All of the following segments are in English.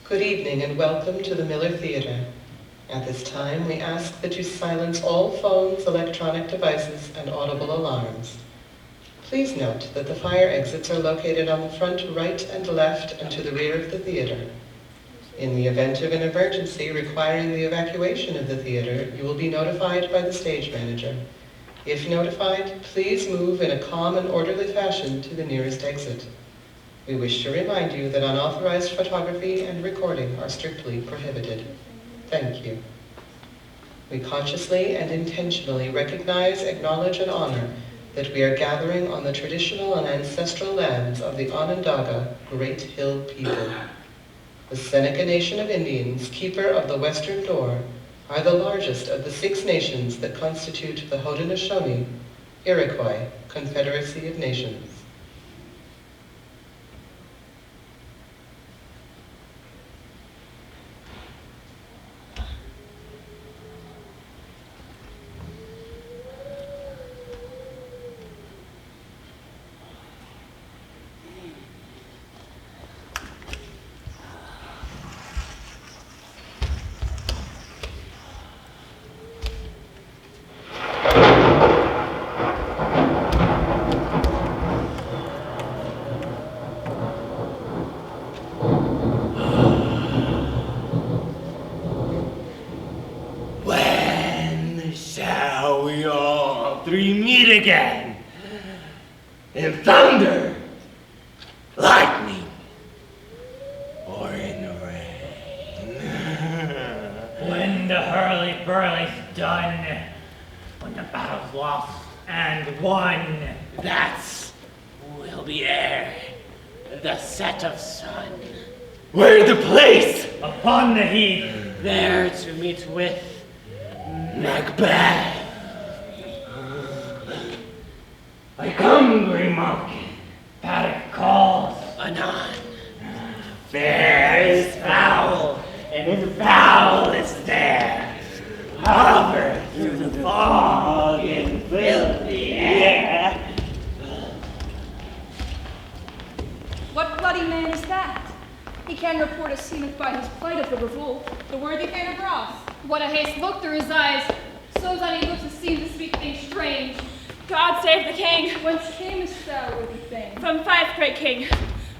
Good evening and welcome to the Miller Theater. At this time, we ask that you silence all phones, electronic devices, and audible alarms. Please note that the fire exits are located on the front right and left and to the rear of the theater. In the event of an emergency requiring the evacuation of the theater, you will be notified by the stage manager. If notified, please move in a calm and orderly fashion to the nearest exit. We wish to remind you that unauthorized photography and recording are strictly prohibited. Thank you. We consciously and intentionally recognize, acknowledge, and honor that we are gathering on the traditional and ancestral lands of the Onondaga Great Hill people. The Seneca Nation of Indians, keeper of the Western Door, are the largest of the 6 nations that constitute the Haudenosaunee, Iroquois Confederacy of Nations. Again, in thunder, lightning, or in rain. When the hurly-burly's done, when the battle's lost and won, that's will be ere the set of sun. Where the place? Upon the heath, there to meet with Macbeth. I come, green monk. Paddock calls. Anon. Fair is foul, and foul is fair. Hover through the fog and fill the air. What bloody man is that? He can report as seemeth by his plight of the revolt, the worthy Thane of Ross. What a haste look through his eyes, so that he looks to seem to speak things strange. God save the king. Whence camest thou, worthy Thane? From Fife, great king,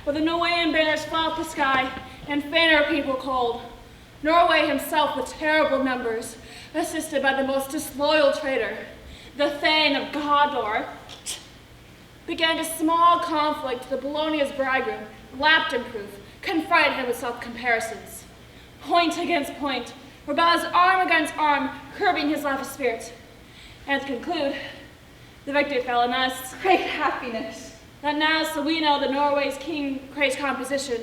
where the Norwegian banners flout the sky, and fain are people cold. Norway himself with terrible numbers, assisted by the most disloyal traitor, the Thane of Godor, began a small conflict to the Bologna's bridegroom, lapped in proof, confronted him with self-comparisons. Point against point, rebels arm against arm, curbing his life of spirit. And to conclude, the victory fell on us. Great happiness. That now, so we know that Norway's king craves composition,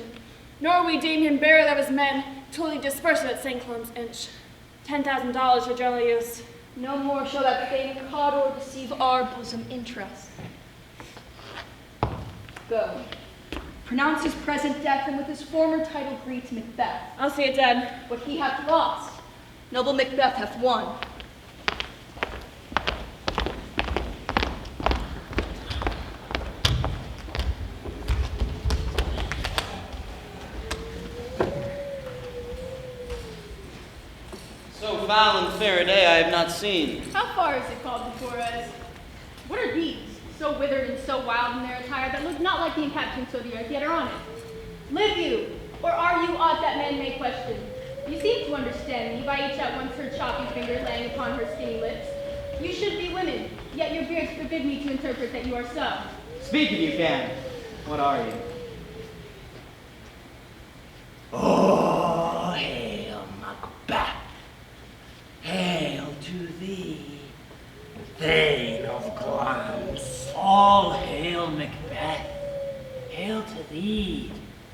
nor we deem him burial of his men till he disperse it at St. Columb's Inch. $10,000 for general use. No more shall that Thane of Cawdor deceive our bosom interest. Go. Pronounce his present death, and with his former title greet Macbeth. I'll see it dead. What he hath lost, noble Macbeth hath won. So foul and fair a day I have not seen. How far is it called before us? What are these, so withered and so wild in their attire, that look not like the inhabitants of the earth, yet are on it? Live you, or are you aught that men may question? You seem to understand me, by each at once her choppy finger laying upon her skinny lips. You should be women, yet your beards forbid me to interpret that you are so. Speak if you can. What are you? Oh, hail Macbeth. Hail to thee, Thane of Glamis. all hail Macbeth. Hail to thee,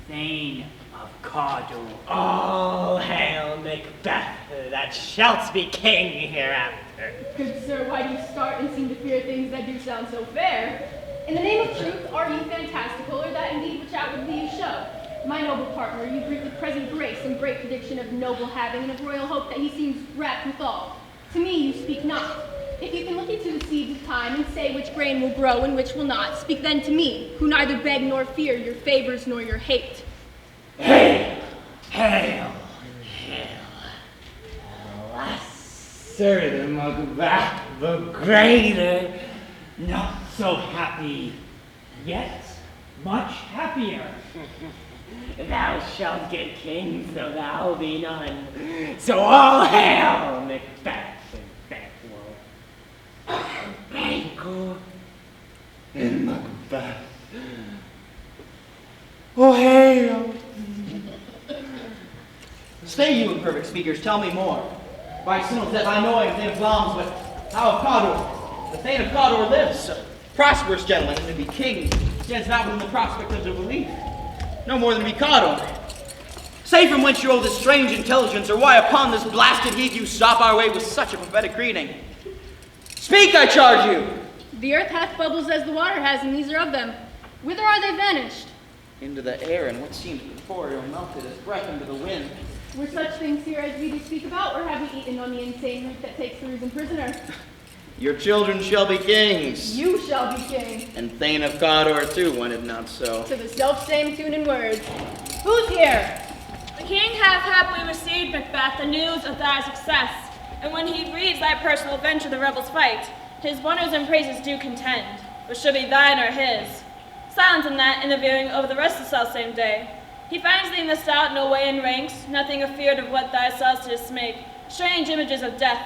Thane of Cawdor. All hail Macbeth, that shalt be king hereafter. Good sir, why do you start and seem to fear things that do sound so fair? In the name of truth, are you fantastical, or that indeed which outwardly you show? My noble partner, you greet with present grace and great prediction of noble having, and of royal hope that he seems wrapped withal. To me you speak not. If you can look into the seeds of time and say which grain will grow and which will not, speak then to me, who neither beg nor fear your favors nor your hate. Hail, Hail, hail. Lesser than Macbeth, the greater. Not so happy, yet much happier. Thou shalt get kings, though thou be none. So all hail, Macbeth and Banquo. Banquo and Macbeth. Oh, hail. Stay, you imperfect speakers, tell me more. By Sinno's death I know I am Thane of Glamis, but how of Cawdor? The Thane of Cawdor lives, a prosperous gentleman, and to be king stands not within the prospect of the belief. No more than to be Cawdor. Say from whence you owe this strange intelligence, or why upon this blasted heath you stop our way with such a prophetic greeting. Speak, I charge you! The earth hath bubbles as the water has, and these are of them. Whither are they vanished? Into the air, and what seems corporeal melted as breath into the wind. Were such things here as we do speak about, or have we eaten on the insane root that takes the reason prisoner? Your children shall be kings. You shall be king. And Thane of Cawdor too, when it not so. To the self-same tune and words. Who's here? The king hath happily received, Macbeth, the news of thy success, and when he reads thy personal venture the rebels fight, his wonders and praises do contend, which should be thine or his. Silent in that interviewing over the rest of the self-same day, he finds thee missed out no way in ranks, nothing afeard of what thy selves didst make, strange images of death,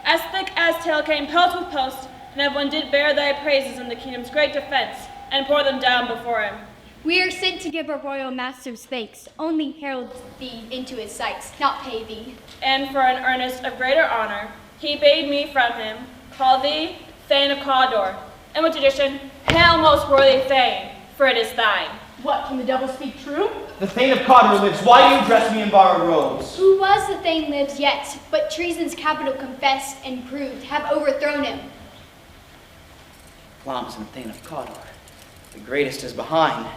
as thick as tale came post with post, and everyone did bear thy praises in the kingdom's great defense, and pour them down before him. We are sent to give our royal masters thanks, only herald thee into his sights, not pay thee. And for an earnest of greater honor, he bade me from him call thee Thane of Cawdor, and with tradition, hail most worthy Thane, for it is thine. What, can the devil speak true? The Thane of Cawdor lives. Why do you dress me in borrowed robes? Who was the Thane lives yet, but treason's capital confessed and proved, have overthrown him. Glamis and Thane of Cawdor, the greatest is behind.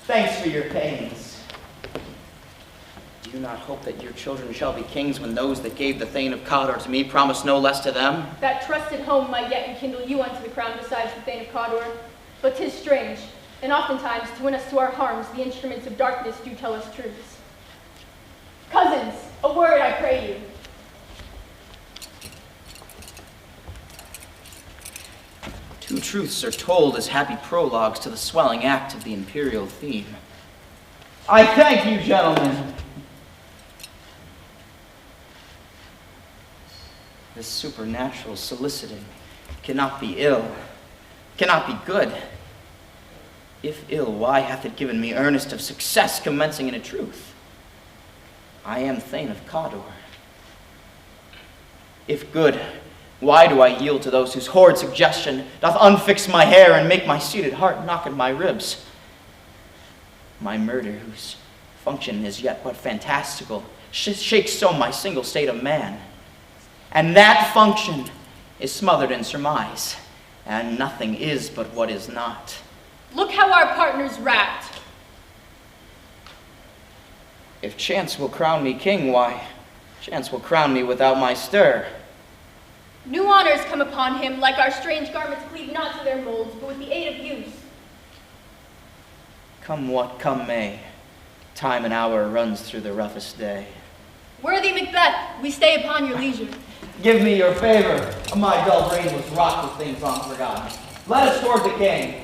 Thanks for your pains. Do you not hope that your children shall be kings when those that gave the Thane of Cawdor to me promise no less to them? That trusted home might yet enkindle you unto the crown besides the Thane of Cawdor. But 'tis strange, and oftentimes to win us to our harms, the instruments of darkness do tell us truths. Cousins, a word I pray you. Two truths are told as happy prologues to the swelling act of the imperial theme. I thank you, gentlemen. This supernatural soliciting cannot be ill, cannot be good. If ill, why hath it given me earnest of success commencing in a truth? I am Thane of Cawdor. If good, why do I yield to those whose horrid suggestion doth unfix my hair and make my seated heart knock at my ribs? My murder, whose function is yet but fantastical, shakes so my single state of man. And that function is smothered in surmise, and nothing is but what is not. Look how our partner's wrapped. If chance will crown me king, why, chance will crown me without my stir. New honors come upon him, like our strange garments cleave not to their molds, but with the aid of use. Come what come may, time and hour runs through the roughest day. Worthy Macbeth, we stay upon your leisure. Give me your favor. My dull brain was wrought with things long forgotten. Let us toward the king.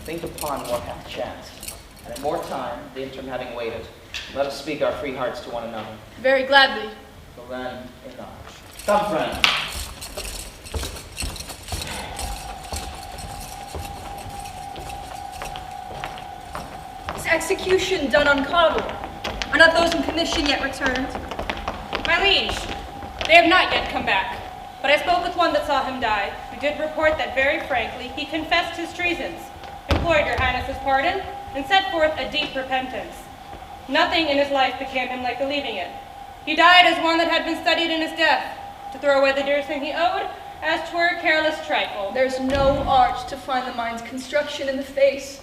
Think upon what hath chanced, and in more time, the interim having waited, let us speak our free hearts to one another. Very gladly. Till then, enough. Come, friend. Is execution done on Cawdor? Are not those in commission yet returned? My liege, they have not yet come back, but I spoke with one that saw him die, who did report that very frankly he confessed his treasons, implored your highness's pardon, and set forth a deep repentance. Nothing in his life became him like believing it. He died as one that had been studied in his death, to throw away the dearest thing he owed, as 'twere a careless trifle. There's no art to find the mind's construction in the face.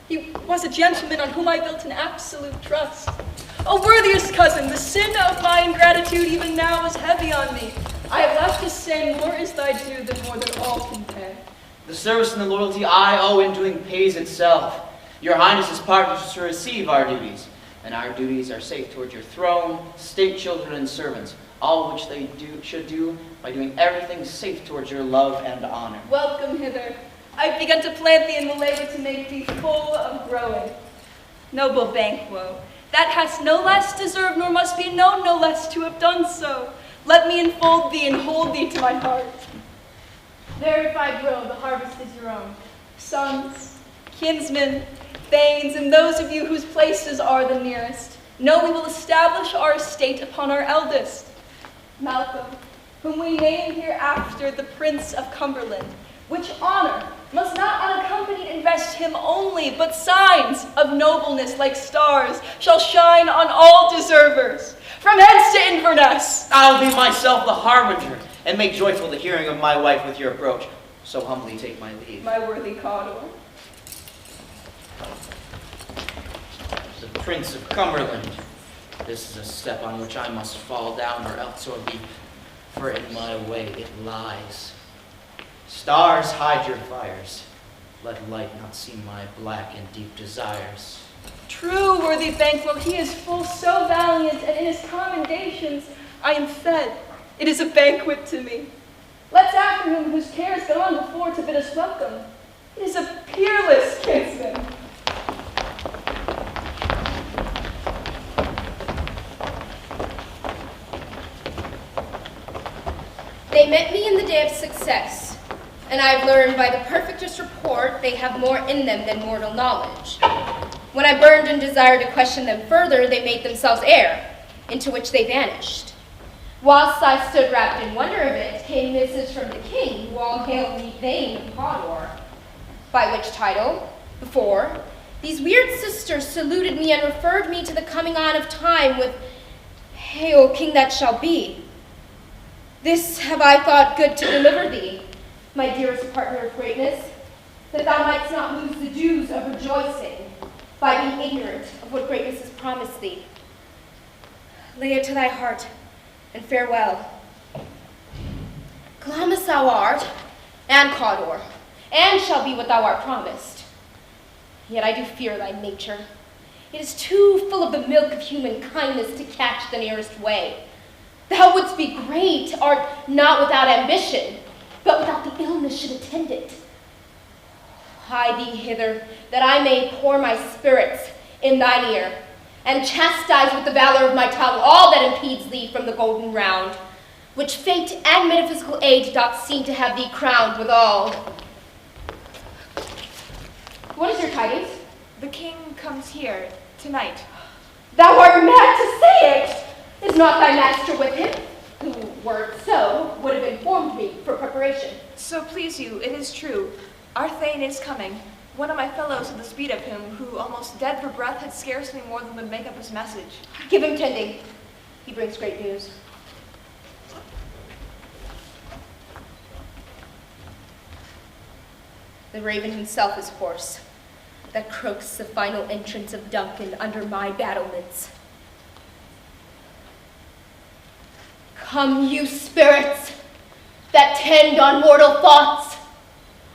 He was a gentleman on whom I built an absolute trust. O worthiest cousin, the sin of my ingratitude even now is heavy on me. I have left to say more is thy due than more than all can pay. The service and the loyalty I owe in doing pays itself. Your Highness is partners to receive our duties, and our duties are safe toward your throne, state children, and servants, all which they should do by doing everything safe towards your love and honor. Welcome hither. I've begun to plant thee in the labor to make thee full of growing. Noble Banquo, that hast no less deserved, nor must be known no less to have done so. Let me enfold thee and hold thee to my heart. There if I grow, the harvest is your own. Sons, kinsmen, thanes, and those of you whose places are the nearest, know we will establish our estate upon our eldest, Malcolm, whom we name hereafter the Prince of Cumberland, which honor must not unaccompanied invest him only, but signs of nobleness like stars shall shine on all deservers, from hence to Inverness. I'll be myself the harbinger, and make joyful the hearing of my wife with your approach. So humbly take my leave. My worthy Cawdor. The Prince of Cumberland. This is a step on which I must fall down, or else or be, for in my way it lies. Stars, hide your fires. Let light not see my black and deep desires. True, worthy Banquo, he is full so valiant, and in his commendations I am fed. It is a banquet to me. Let's after him whose care has gone before to bid us welcome. It is a peerless kinsman. They met me in the day of success, and I've learned by the perfectest report they have more in them than mortal knowledge. When I burned and desired to question them further, they made themselves air, into which they vanished. Whilst I stood wrapped in wonder of it, came message from the king, who all hailed me Thane of Cawdor, by which title, before, these weird sisters saluted me and referred me to the coming on of time with, Hail, king that shall be. This have I thought good to deliver thee, my dearest partner of greatness, that thou mightst not lose the dues of rejoicing by being ignorant of what greatness has promised thee. Lay it to thy heart, and farewell. Glamis thou art, and Cawdor, and shall be what thou art promised. Yet I do fear thy nature. It is too full of the milk of human kindness to catch the nearest way. Thou wouldst be great, art not without ambition, but without the illness should attend it. Hie thee hither, that I may pour my spirits in thine ear, and chastise with the valor of my tongue all that impedes thee from the golden round, which fate and metaphysical aid doth seem to have thee crowned withal. What is your tidings? The king comes here tonight. Thou art mad to say it! Is not thy master with him? Who, were it so, would have informed me for preparation. So please you, it is true. Our Thane is coming. One of my fellows of the speed of him, who, almost dead for breath, had scarcely more than would make up his message. Give him tending. He brings great news. The raven himself is hoarse, that croaks the final entrance of Duncan under my battlements. Come, you spirits that tend on mortal thoughts,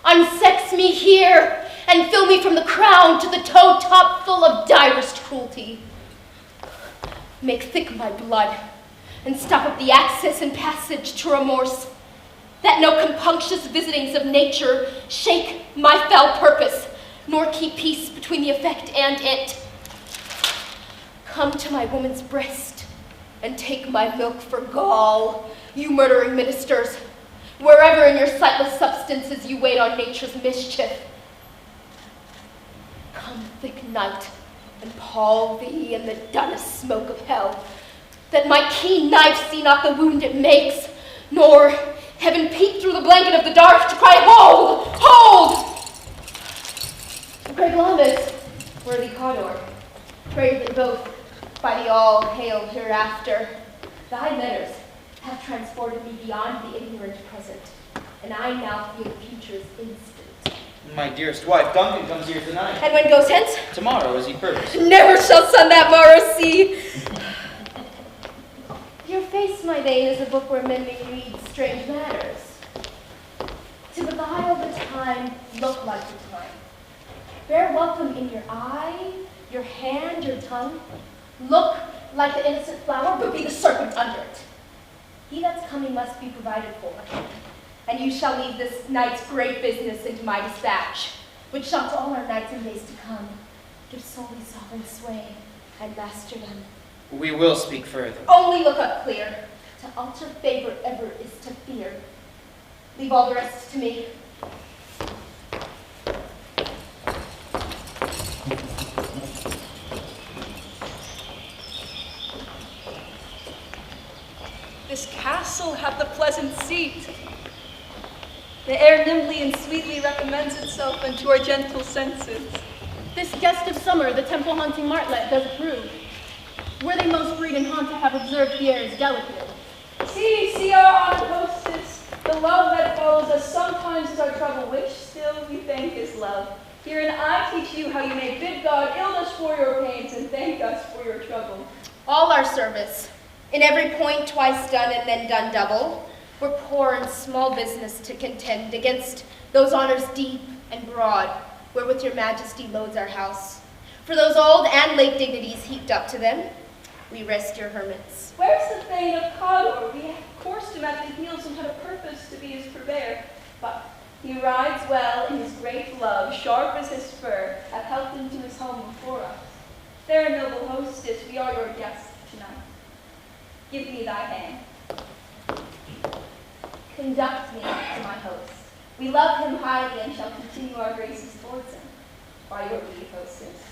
unsex me here, and fill me from the crown to the toe top full of direst cruelty. Make thick my blood, and stop up the access and passage to remorse, that no compunctious visitings of nature shake my fell purpose, nor keep peace between the effect and it. Come to my woman's breast, and take my milk for gall, you murdering ministers, wherever in your sightless substances you wait on nature's mischief. Come, thick night, and pall thee in the dunnest smoke of hell, that my keen knife see not the wound it makes, nor heaven peek through the blanket of the dark to cry, hold, hold! Greg Glamis, worthy Cawdor, pray that both by the all-hail hereafter, thy letters have transported me beyond the ignorant present, and I now feel the future's instant. My dearest wife, Duncan comes here tonight. And when goes hence? Tomorrow, as he purposed. Never shall sun that morrow see. Your face, my Thane, is a book where men may read strange matters. To beguile the time, look like the time. bear welcome in your eye, your hand, your tongue. Look like the innocent flower, but be the serpent under it. He that's coming must be provided for. And you shall leave this night's great business into my dispatch, which shall to all our nights and days to come give solely sovereign sway and masterdom. We will speak further. Only look up clear. To alter favor ever is to fear. Leave all the rest to me. This castle hath a pleasant seat. The air nimbly and sweetly recommends itself unto our gentle senses. This guest of summer, the temple-haunting martlet, does approve. Where they most breed and haunt to have observed the air is delicate. See our honored hostess. The love that follows us sometimes is our trouble, which still we think is love. Herein I teach you how you may bid God ill us for your pains and thank us for your trouble. All our service, in every point twice done and then done double, we're poor and small business to contend against those honors deep and broad, wherewith your majesty loads our house. For those old and late dignities heaped up to them, we rest your hermits. Where's the Thane of Cawdor? We have coursed him at the heels and had a purpose to be his purveyor, but he rides well in his great love, sharp as his spur, hath helped him to his home before us. Fair noble hostess, we are your guests tonight. Give me thy hand. Conduct me to my host. We love him highly and shall continue our graces towards him. By your leave, hostess.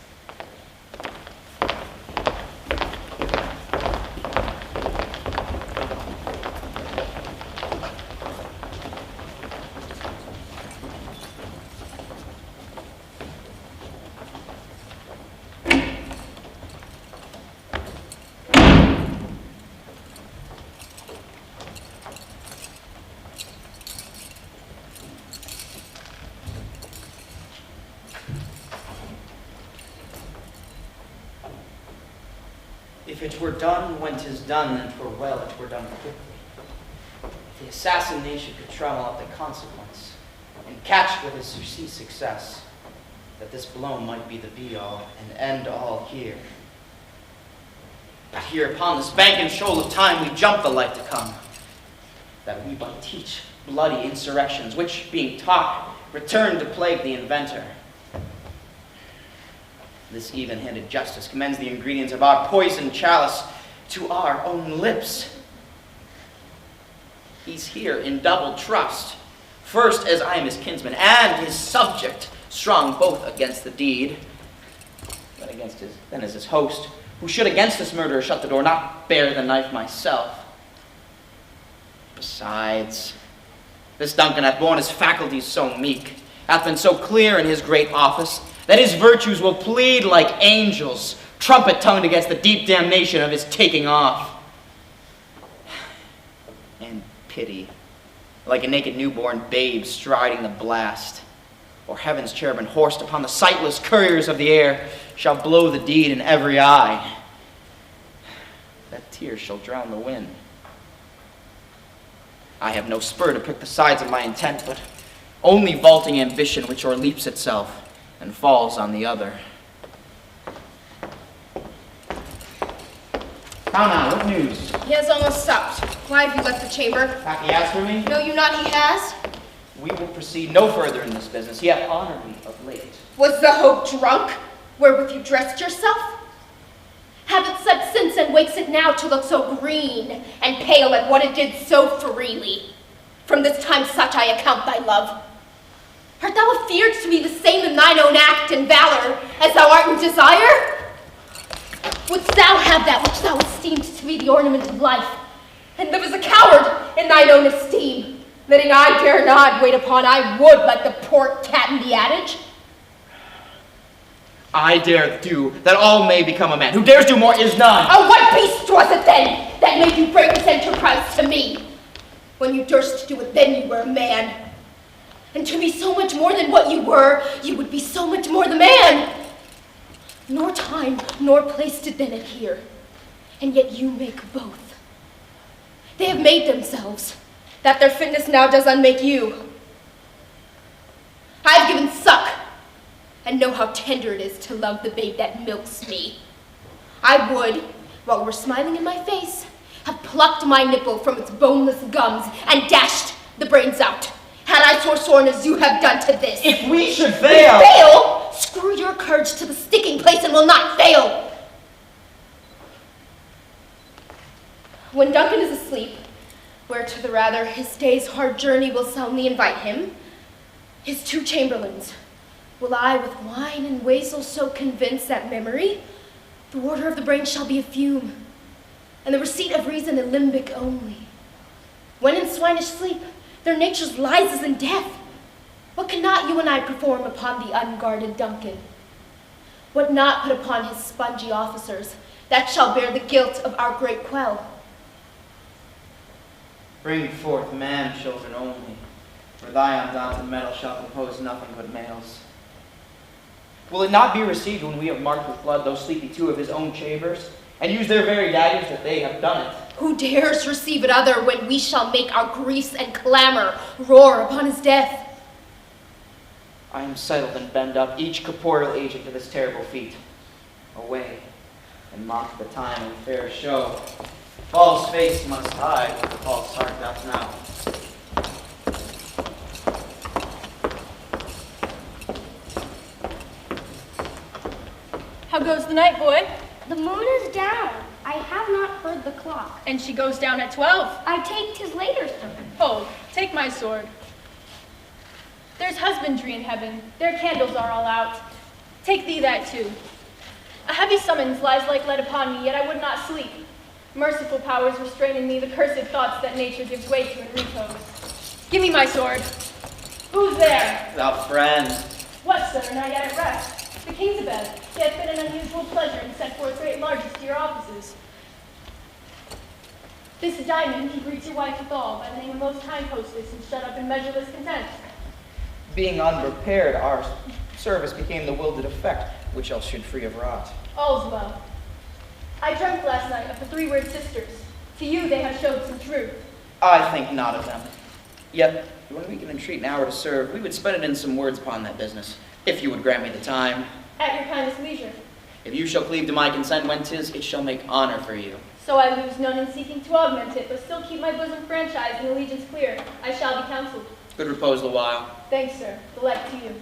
If it were done when 'tis done, then 'twere well it were done quickly. If the assassination could travel out the consequence, and catch with his surcease success, that this blow might be the be-all and end-all here. But here upon this bank and shoal of time we jump the life to come, that we but teach bloody insurrections, which, being taught, return to plague the inventor. This even-handed justice commends the ingredients of our poisoned chalice to our own lips. He's here in double trust. First, as I am his kinsman and his subject, strong both against the deed, then as his host, who should against this murderer shut the door, not bear the knife myself. Besides, this Duncan hath borne his faculties so meek, hath been so clear in his great office, that his virtues will plead like angels, trumpet-tongued against the deep damnation of his taking off. And pity, like a naked newborn babe striding the blast, or heaven's cherubim horsed upon the sightless couriers of the air, shall blow the deed in every eye. That tears shall drown the wind. I have no spur to prick the sides of my intent, but only vaulting ambition which o'erleaps itself and falls on the other. How now, what news? He has almost stopped. Why have you left the chamber? Hath he asked for me? Know you not he has? We will proceed no further in this business. He hath honored me of late. Was the hope drunk, wherewith you dressed yourself? Have it slept since and wakes it now to look so green and pale at what it did so freely? From this time such I account thy love. Art thou afeard to be the same in thine own act and valor as thou art in desire? Wouldst thou have that which thou esteem'st to be the ornament of life, and live as a coward in thine own esteem, letting I dare not wait upon I would like the poor cat in the adage? I dare do that all may become a man. Who dares do more is none. Oh, what beast was it then that made you break this enterprise to me? When you durst do it, then you were a man. And to be so much more than what you were, you would be so much more the man. Nor time nor place did then adhere, and yet you make both. They have made themselves, that their fitness now does unmake you. I have given suck, and know how tender it is to love the babe that milks me. I would, while you were smiling in my face, have plucked my nipple from its boneless gums and dashed the brains out, had I forsworn as you have done to this. If we should fail! Fail? Screw your courage to the sticking place and will not fail. When Duncan is asleep, where to the rather his day's hard journey will soundly invite him, his 2 chamberlains, will I with wine and wassail so convince that memory, the water of the brain shall be a fume, and the receipt of reason a limbic only. When in swinish sleep, their natures lies as in death, what cannot you and I perform upon the unguarded Duncan? What not put upon his spongy officers, that shall bear the guilt of our great quell? Bring forth man-children only, for thy undaunted metal shall compose nothing but males. Will it not be received when we have marked with blood those sleepy 2 of his own chambers, and use their very daggers that they have done it? Who dares receive it other when we shall make our griefs and clamor roar upon his death? I am settled and bend up each corporeal agent to this terrible feat. Away, and mock the time and fair show. False face must hide what the false heart doth now. How goes the night, boy? The moon is down. I have not heard the clock. And she goes down at 12. I take 'tis later, sir. Hold, take my sword. There's husbandry in heaven. Their candles are all out. Take thee that too. A heavy summons lies like lead upon me, yet I would not sleep. Merciful powers restrain in me the cursed thoughts that nature gives way to in repose. Give me my sword. Who's there? Thou friend. What, sir, not yet at rest? The king's abed. He hath been an unusual pleasure and sent forth great largesse to your offices. This diamond he greets your wife withal, by the name of most kind hostess, and shut up in measureless content. Being unprepared, our service became the will did effect, which else should free of rot. All's well. I dreamt last night of the 3 word sisters. To you they have showed some truth. I think not of them. Yet, when we can entreat an hour to serve, we would spend it in some words upon that business, if you would grant me the time. At your kindest leisure. If you shall cleave to my consent when 'tis, it shall make honor for you. So I lose none in seeking to augment it, but still keep my bosom franchise and allegiance clear. I shall be counseled. Good repose the while. Thanks, sir. The like to you.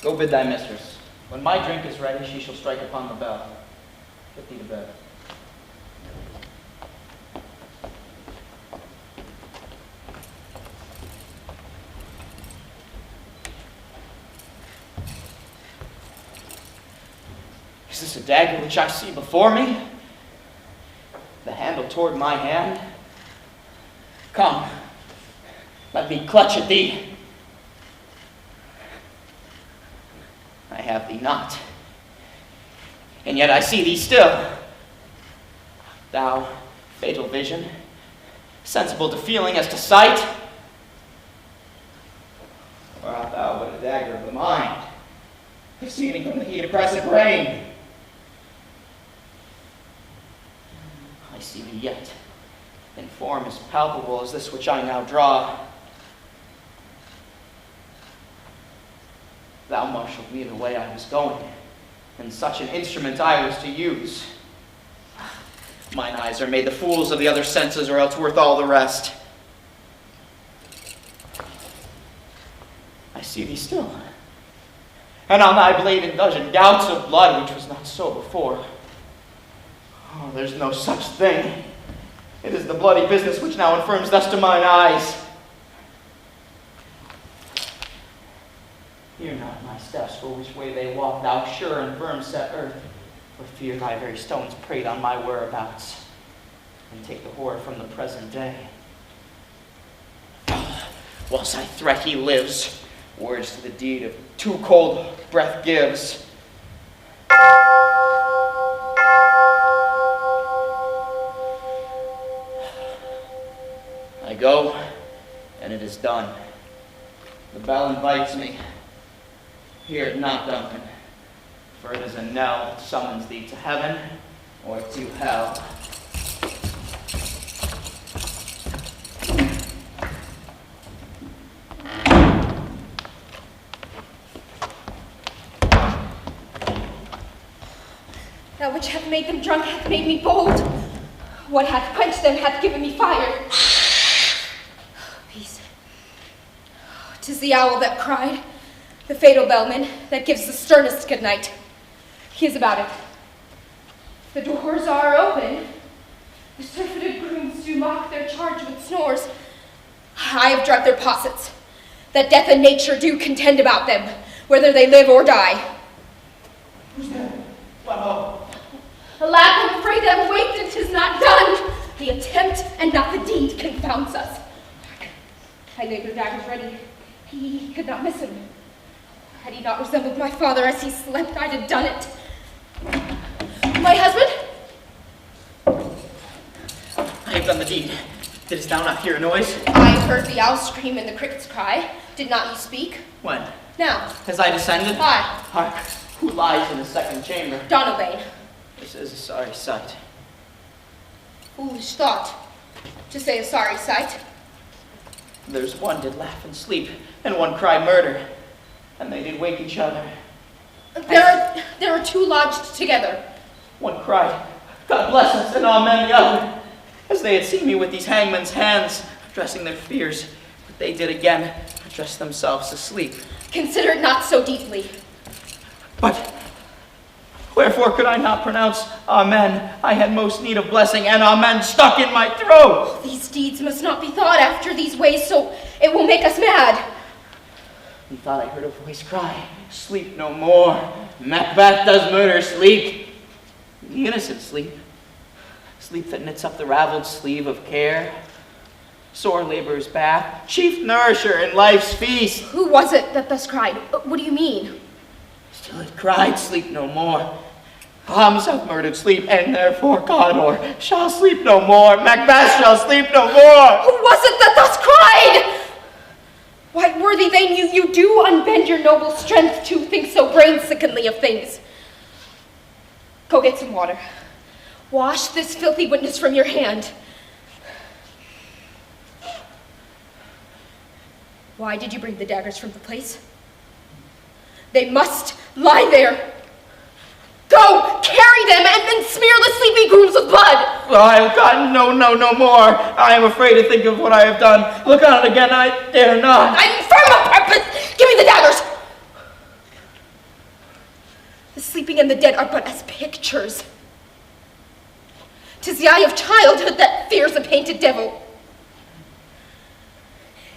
Go bid thy mistress. When my drink is ready, she shall strike upon the bell. Get thee to bed. Is this a dagger which I see before me? The handle toward my hand? Come, let me clutch at thee. I have thee not, and yet I see thee still. Thou, fatal vision, sensible to feeling as to sight, or art thou but a dagger of the mind, proceeding from the heat oppressive brain? I see thee yet, in form as palpable as this which I now draw. Thou marshaled me the way I was going, and such an instrument I was to use. Mine eyes are made the fools of the other senses, or else worth all the rest. I see thee still, and on thy blade indulgent gouts of blood, which was not so before. Oh, there's no such thing. It is the bloody business which now infirms thus to mine eyes. Fear not my steps, for which way they walk, thou sure and firm set earth, for fear thy very stones prate on my whereabouts, and take the horror from the present day. Whilst I threat he lives, words to the deed of too cold breath gives. I go, and it is done. The bell invites me. Hear it not, Duncan, for it is a knell that summons thee to heaven or to hell. That which hath made them drunk hath made me bold. What hath quenched them hath given me fire. Peace. 'Tis the owl that cried, the fatal bellman that gives the sternest good night. He is about it. The doors are open. The surfeited grooms do mock their charge with snores. I have drugged their possets, that death and nature do contend about them, whether they live or die. Who's there? Wow. Alack, I'm afraid I'm waked and 'tis not done. The attempt and not the deed confounds us. I laid their daggers ready. He could not miss him. Had he not resembled my father as he slept, I'd have done it. My husband? I have done the deed. Didst thou not hear a noise? I heard the owl scream and the crickets cry. Did not you speak? When? Now. As I descended? Aye. Hark, who lies in the second chamber? Donalbain. This is a sorry sight. Foolish thought, to say a sorry sight. There's one did laugh and sleep, and one cry murder, and they did wake each other. There are two lodged together. One cried, God bless us, and amen the other, as they had seen me with these hangmen's hands, addressing their fears, but they did again address themselves asleep. Consider it not so deeply. But wherefore could I not pronounce amen? I had most need of blessing, and amen stuck in my throat. These deeds must not be thought after these ways, so it will make us mad. Methought I heard a voice cry, sleep no more. Macbeth does murder sleep. The innocent sleep. Sleep that knits up the raveled sleeve of care. Sore labor's bath, chief nourisher in life's feast. Who was it that thus cried? What do you mean? Still it cried, sleep no more. Homs have murdered sleep, and therefore Cawdor shall sleep no more. Macbeth shall sleep no more. Who was it that thus cried? Why, worthy Thane, you do unbend your noble strength to think so brain-sickenly of things. Go get some water. Wash this filthy witness from your hand. Why did you bring the daggers from the place? They must lie there. Go, carry them, and then smear the sleepy grooms with blood. Oh, God, no more. I am afraid to think of what I have done. Look on it again, I dare not. I'm firm of purpose. Give me the daggers. The sleeping and the dead are but as pictures. 'Tis the eye of childhood that fears a painted devil.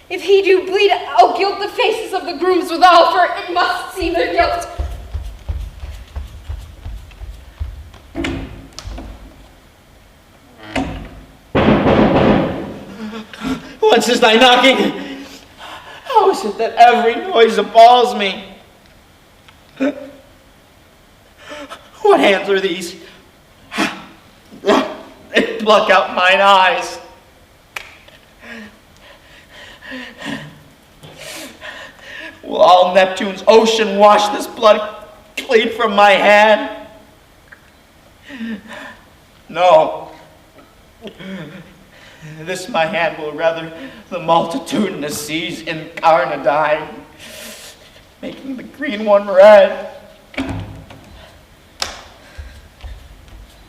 If he do bleed, I'll gild the faces of the grooms withal, for it must seem their guilt. Whence is thy knocking? How is it that every noise appalls me? What hands are these? They pluck out mine eyes. Will all Neptune's ocean wash this blood clean from my hand? No. This my hand will rather the multitudinous seas incarnadine, making the green one red.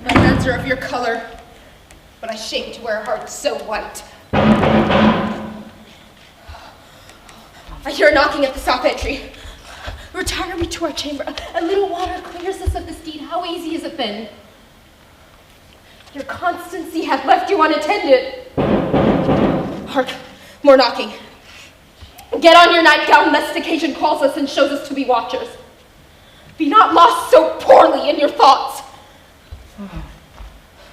My hands are of your color, but I shame to wear hearts so white. I hear a knocking at the south entry. Retire me to our chamber. A little water clears us of this deed. How easy is it then? Your constancy hath left you unattended. Hark, more knocking. Get on your nightgown, lest occasion calls us and shows us to be watchers. Be not lost so poorly in your thoughts.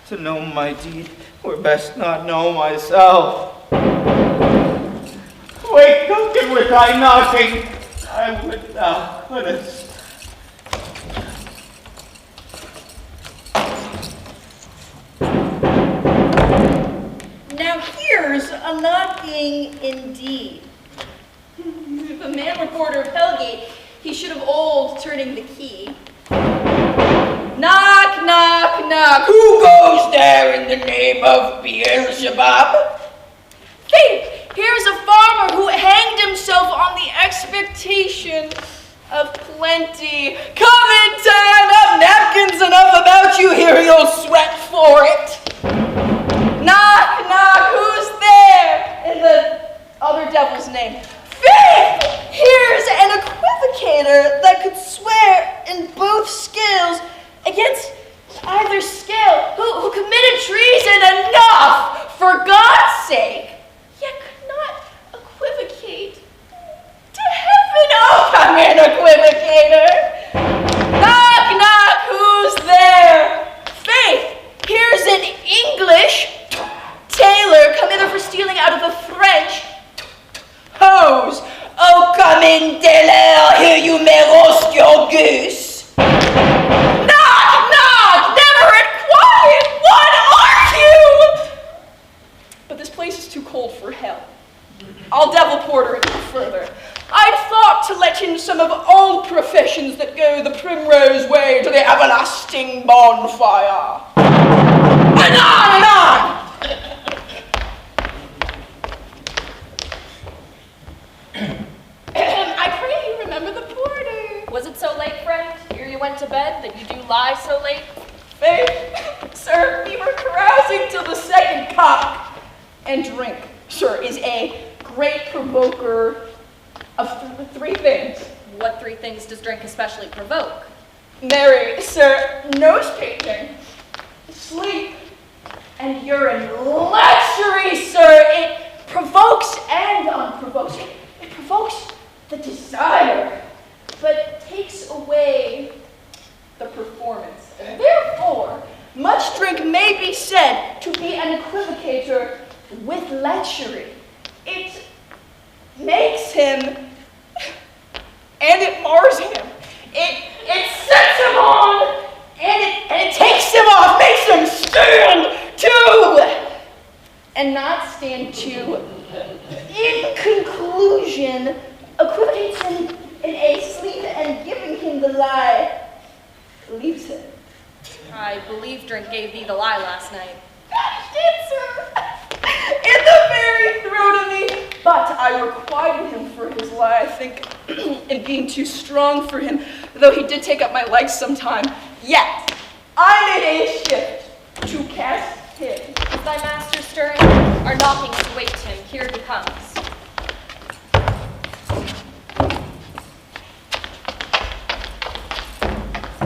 To know my deed were best not know myself. Wake, token, with thy knocking. I would thou couldst. Now here's a knocking indeed. If a man were porter of Hellgate, he should have old turning the key. Knock, knock, Knock, knock. Who goes there in the name of Beelzebub? Think, here's a farmer who hanged himself on the expectation of plenty. Come in, time up, napkins enough about you here, you'll sweat for it. Knock, knock, who's there? In the other devil's name. Faith! Here's an equivocator that could swear in both scales against either scale, who committed treason enough, for God's sake, yet could not equivocate to heaven. Oh, come in, equivocator. Knock, knock, who's there? Faith, here's an English tailor come hither for stealing out of a French hose. Oh, come in, tailor, here you may roast your goose. Knock, knock, never and quiet, what are you? But this place is too cold for hell. I'll devil porter it further. I'd thought to let in some of all professions that go the primrose way to the everlasting bonfire. And on and on! I pray you remember the porter. Was it so late, friend, ere you went to bed, that you do lie so late? Faith, sir, we were carousing till the second cock. And drink, sir, is a great provoker of three things. What three things does drink especially provoke? Marry, sir, nose painting, sleep, and urine. Luxury, sir, it provokes and unprovokes. It provokes the desire, but takes away the performance. Therefore, much drink may be said to be an equivocator with lechery. It makes him, and it mars him. It sets him on, and it takes him off, makes him stand to, and not stand to. In conclusion, equivocates him in a sleep, and giving him the lie, leaves him. I believe drink gave thee the lie last night. That did, sir. In the very throat of me. But I requited him for his lie, I think, in being too strong for him, though he did take up my legs sometime. Yet, I made a shift to cast him. Is thy master stirring? Our knockings await him. Here he comes.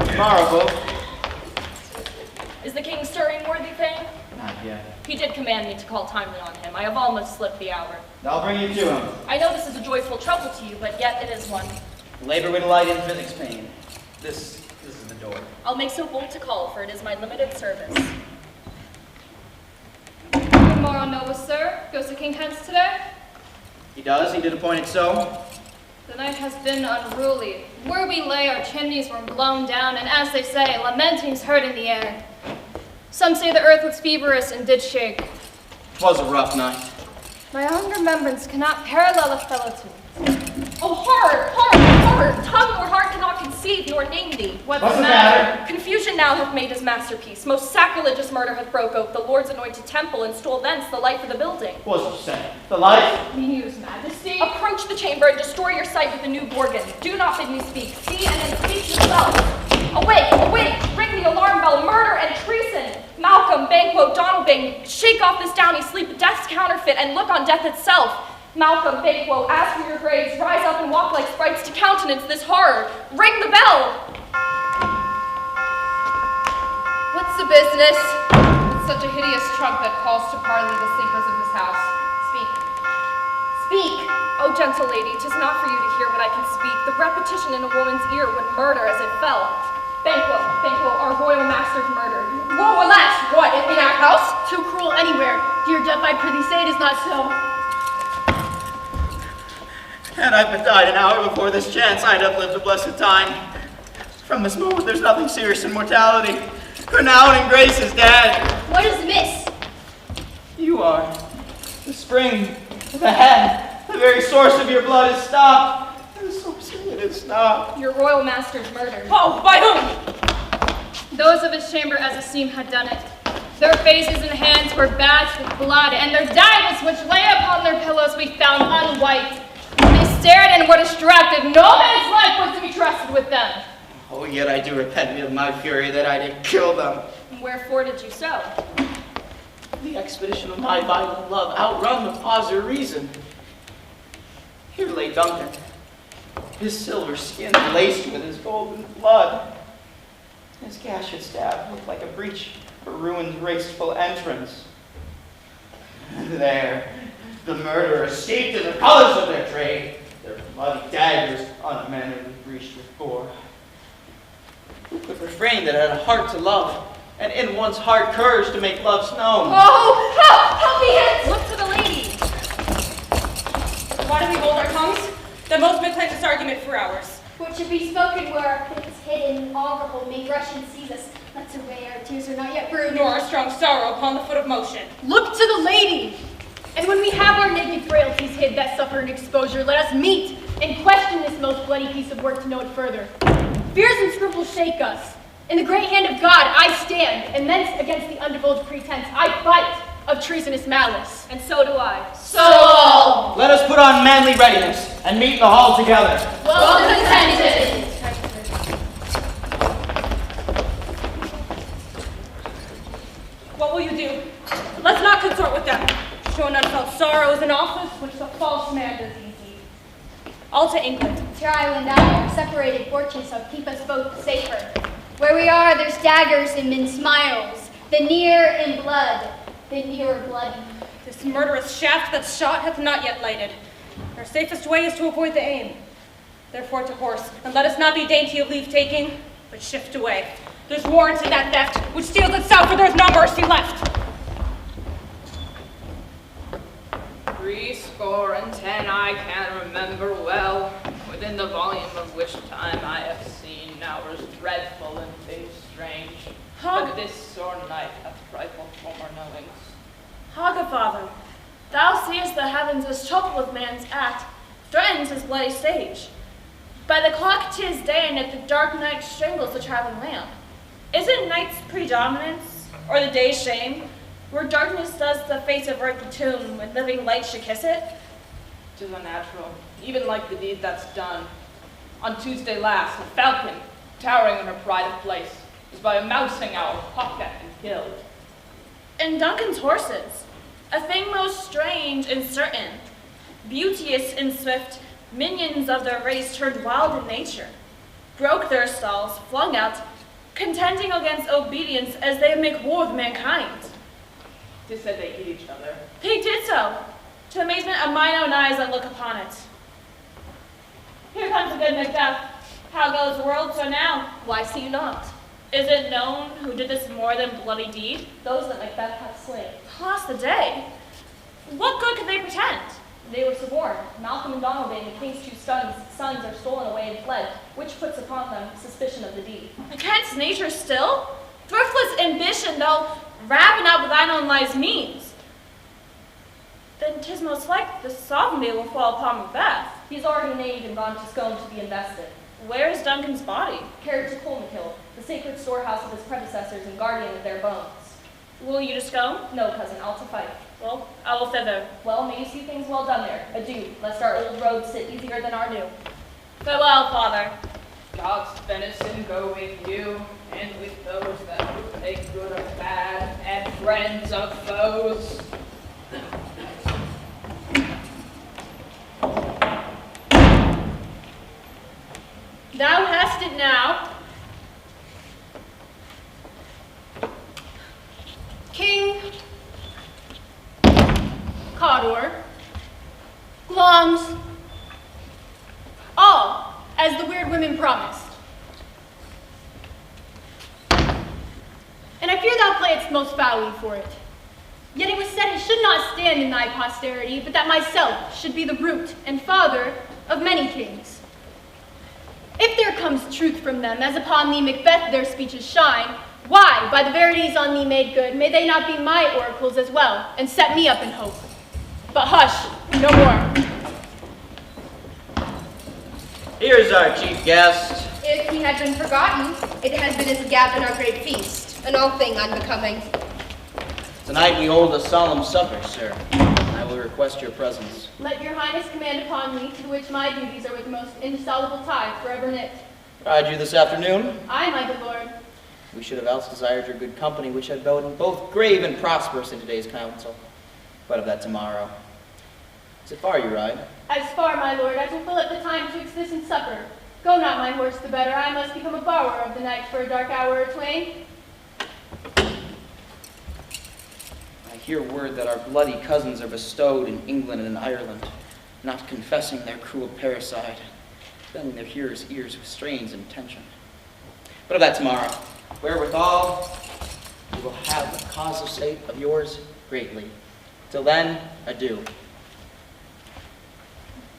Tomorrow, folk. Is the king stirring, worthy thing? Not yet. He did command me to call timely on him. I have almost slipped the hour. I'll bring you to him. I know this is a joyful trouble to you, but yet it is one. Labor with light in physics pain. This is the door. I'll make so bold to call, for it is my limited service. Good morrow, noble sir. Goes the king hence today? He does, he did appoint it so. The night has been unruly. Where we lay, our chimneys were blown down, and as they say, lamentings heard in the air. Some say the earth was feverous and did shake. 'Twas a rough night. My own remembrance cannot parallel a fellow to it. Oh, horror, horror, horror! Tongue or heart cannot conceive nor name thee. What's the matter? Confusion now hath made his masterpiece. Most sacrilegious murder hath broke out the Lord's anointed temple and stole thence the life of the building. What's you say? The life? News, majesty. Approach the chamber and destroy your sight with the new Gorgon. Do not bid me speak. See and then speak yourself. Awake, awake! Ring the alarm bell. Murder and treason. Malcolm, Banquo, Donalbain, shake off this downy sleep, death's counterfeit, and look on death itself. Malcolm, Banquo, as for your graves, rise up and walk like sprites to countenance this horror. Ring the bell! What's the business? Such a hideous trumpet calls to parley the sleepers of this house. Speak. Speak! Oh, gentle lady, 'tis not for you to hear what I can speak. The repetition in a woman's ear would murder as it fell. Banquo, Banquo, our royal master's murdered. Woe, alas, what, in our house? Too cruel anywhere. Dear death, I prithee say it is not so. Had I but died an hour before this chance, I'd have lived a blessed time. From this moment, there's nothing serious in mortality. Renown and grace is dead. What is amiss? You are. The spring, the head, the very source of your blood is stopped. The source of it is stopped. Your royal master's murdered. Oh, by whom? Those of his chamber as a seam had done it. Their faces and hands were bathed with blood, and their diamonds which lay upon their pillows we found unwiped. They stared and were distracted. No man's life was to be trusted with them. Oh, yet I do repent me of my fury that I did kill them. Wherefore did you so? The expedition of my violent love outrun the pause of reason. Here lay Duncan, his silver skin laced with his golden blood. His gash and stab looked like a breach for ruin's raceful entrance. And there, the murderers steeped in the colors of their trade, their bloody daggers unmannerly breached with gore. Who could refrain that had a heart to love, and in one's heart courage to make love's known? Oh, help me, Look to the lady. Why do we hold our tongues? That most may claim this argument for hours. What should be spoken where our things hidden, audible, may rush and seize us. Let's away, our tears are not yet brewed. Nor our strong sorrow upon the foot of motion. Look to the lady! And when we have our naked frailties hid that suffer an exposure, let us meet and question this most bloody piece of work to know it further. Fears and scruples shake us. In the great hand of God I stand, and thence against the undivulged pretense I fight of treasonous malice. And so do I. So all! Let us put on manly readiness and meet in the hall together. Well contented! What will you do? Let's not consort with them. Show an unfelt sorrow is an office which the false man does easy. All to England. To your island isle, separated fortunes shall keep us both safer. Where we are, there's daggers and men smiles, the near in blood, the nearer bloody. This murderous shaft that's shot hath not yet lighted. Our safest way is to avoid the aim. Therefore to horse, and let us not be dainty of leave-taking, but shift away. There's warrant in that theft, which steals itself, for there's no mercy left. 70 I can remember well, within the volume of which time I have seen hours dreadful and things strange. But this sore night hath trifled former knowings. Haga, father, thou seest the heavens as troubled with man's act, threatens his bloody stage. By the clock 'tis day, and yet the dark night strangles the traveling lamp. Is it night's predominance, or the day's shame, where darkness does the face of earth attune, when living light should kiss it? 'Tis unnatural, even like the deed that's done. On Tuesday last, a falcon, towering in her pride of place, was by a mousing owl hawked at and killed. And Duncan's horses, a thing most strange and certain, beauteous and swift, minions of their race turned wild in nature, broke their stalls, flung out, contending against obedience as they make war with mankind. 'Tis said they eat each other. They did so, to the amazement of mine own eyes that look upon it. Here comes the good Macbeth. How goes the world so now? Why see you not? Is it known who did this more than bloody deed? Those that Macbeth hath slain. Lost the day. What good could they pretend? They were suborned. Malcolm and Donalbain, the king's two sons, are stolen away and fled, which puts upon them suspicion of the deed. Against nature still? Thriftless ambition, though raven up with thine own life's means. Then 'tis most like the sovereignty will fall upon Macbeth. He's already named and gone to Scone to be invested. Where is Duncan's body? Carried to Colmakill, the sacred storehouse of his predecessors and guardian of their bones. Will you to Scone? No, cousin, I'll to fight. Well, I will thither. Well, may you see things well done there. Adieu, lest our old roads sit easier than our new. Farewell, father. God's benison go with you, and with those that will take good or bad, and friends of foes. Thou hast it now. King Cawdor, Glums, all, as the weird women promised. And I fear thou playedst most foully for it. Yet it was said it should not stand in thy posterity, but that myself should be the root and father of many kings. If there comes truth from them, as upon thee, Macbeth, their speeches shine, why, by the verities on thee made good, may they not be my oracles as well, and set me up in hope? But hush, no more. Here's our chief guest. If he had been forgotten, it had been as a gab in our great feast, an all thing unbecoming. Tonight we hold a solemn supper, sir. I will request your presence. Let your highness command upon me, to which my duties are with the most indissoluble tie forever knit. Ride you this afternoon? Aye, my good lord. We should have else desired your good company, which had been both grave and prosperous in today's council. But of that tomorrow. Is it far you ride? As far, my lord, as will fill up the time twixt this and supper. Go not my horse the better, I must become a borrower of the night for a dark hour or twain. I hear word that our bloody cousins are bestowed in England and in Ireland, not confessing their cruel parricide, filling their hearers' ears with strange intention. But of that tomorrow, wherewithal you will have the cause of state of yours greatly. Till then, adieu.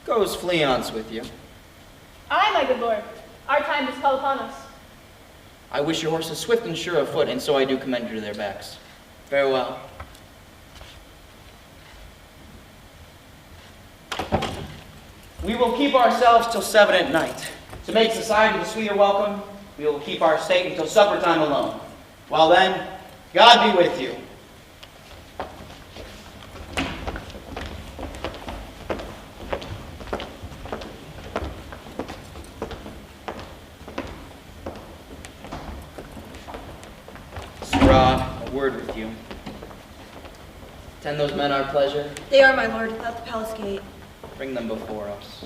Goes Fleance with you? Aye, my good lord. Our time does call upon us. I wish your horses swift and sure of foot, and so I do commend you to their backs. Farewell. We will keep ourselves till 7 at night. To make society the sweeter welcome, we will keep our state until supper time alone. While then, God be with you. Sirrah, a word with you. Tend those men our pleasure. They are, my lord, at the palace gate. Bring them before us.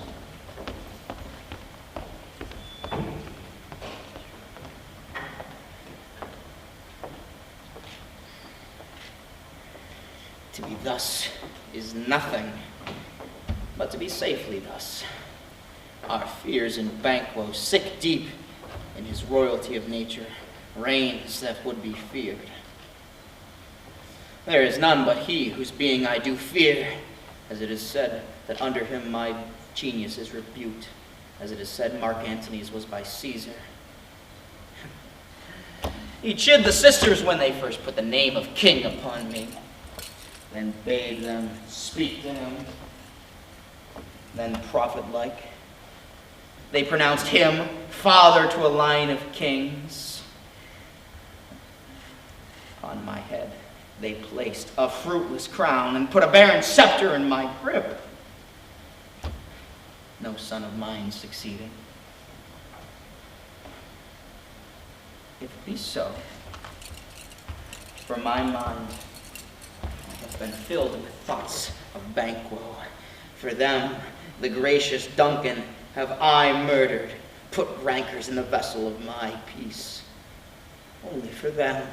To be thus is nothing, but to be safely thus. Our fears in Banquo, sick deep in his royalty of nature, reigns that would be feared. There is none but he whose being I do fear, as it is said that under him my genius is rebuked, as it is said Mark Antony's was by Caesar. He chid the sisters when they first put the name of king upon me, then bade them speak to him, then prophet-like. They pronounced him father to a line of kings. On my head they placed a fruitless crown and put a barren scepter in my grip. No son of mine succeeding. If it be so, for my mind I have been filled with thoughts of Banquo. For them, the gracious Duncan, have I murdered, put rancors in the vessel of my peace. Only for them,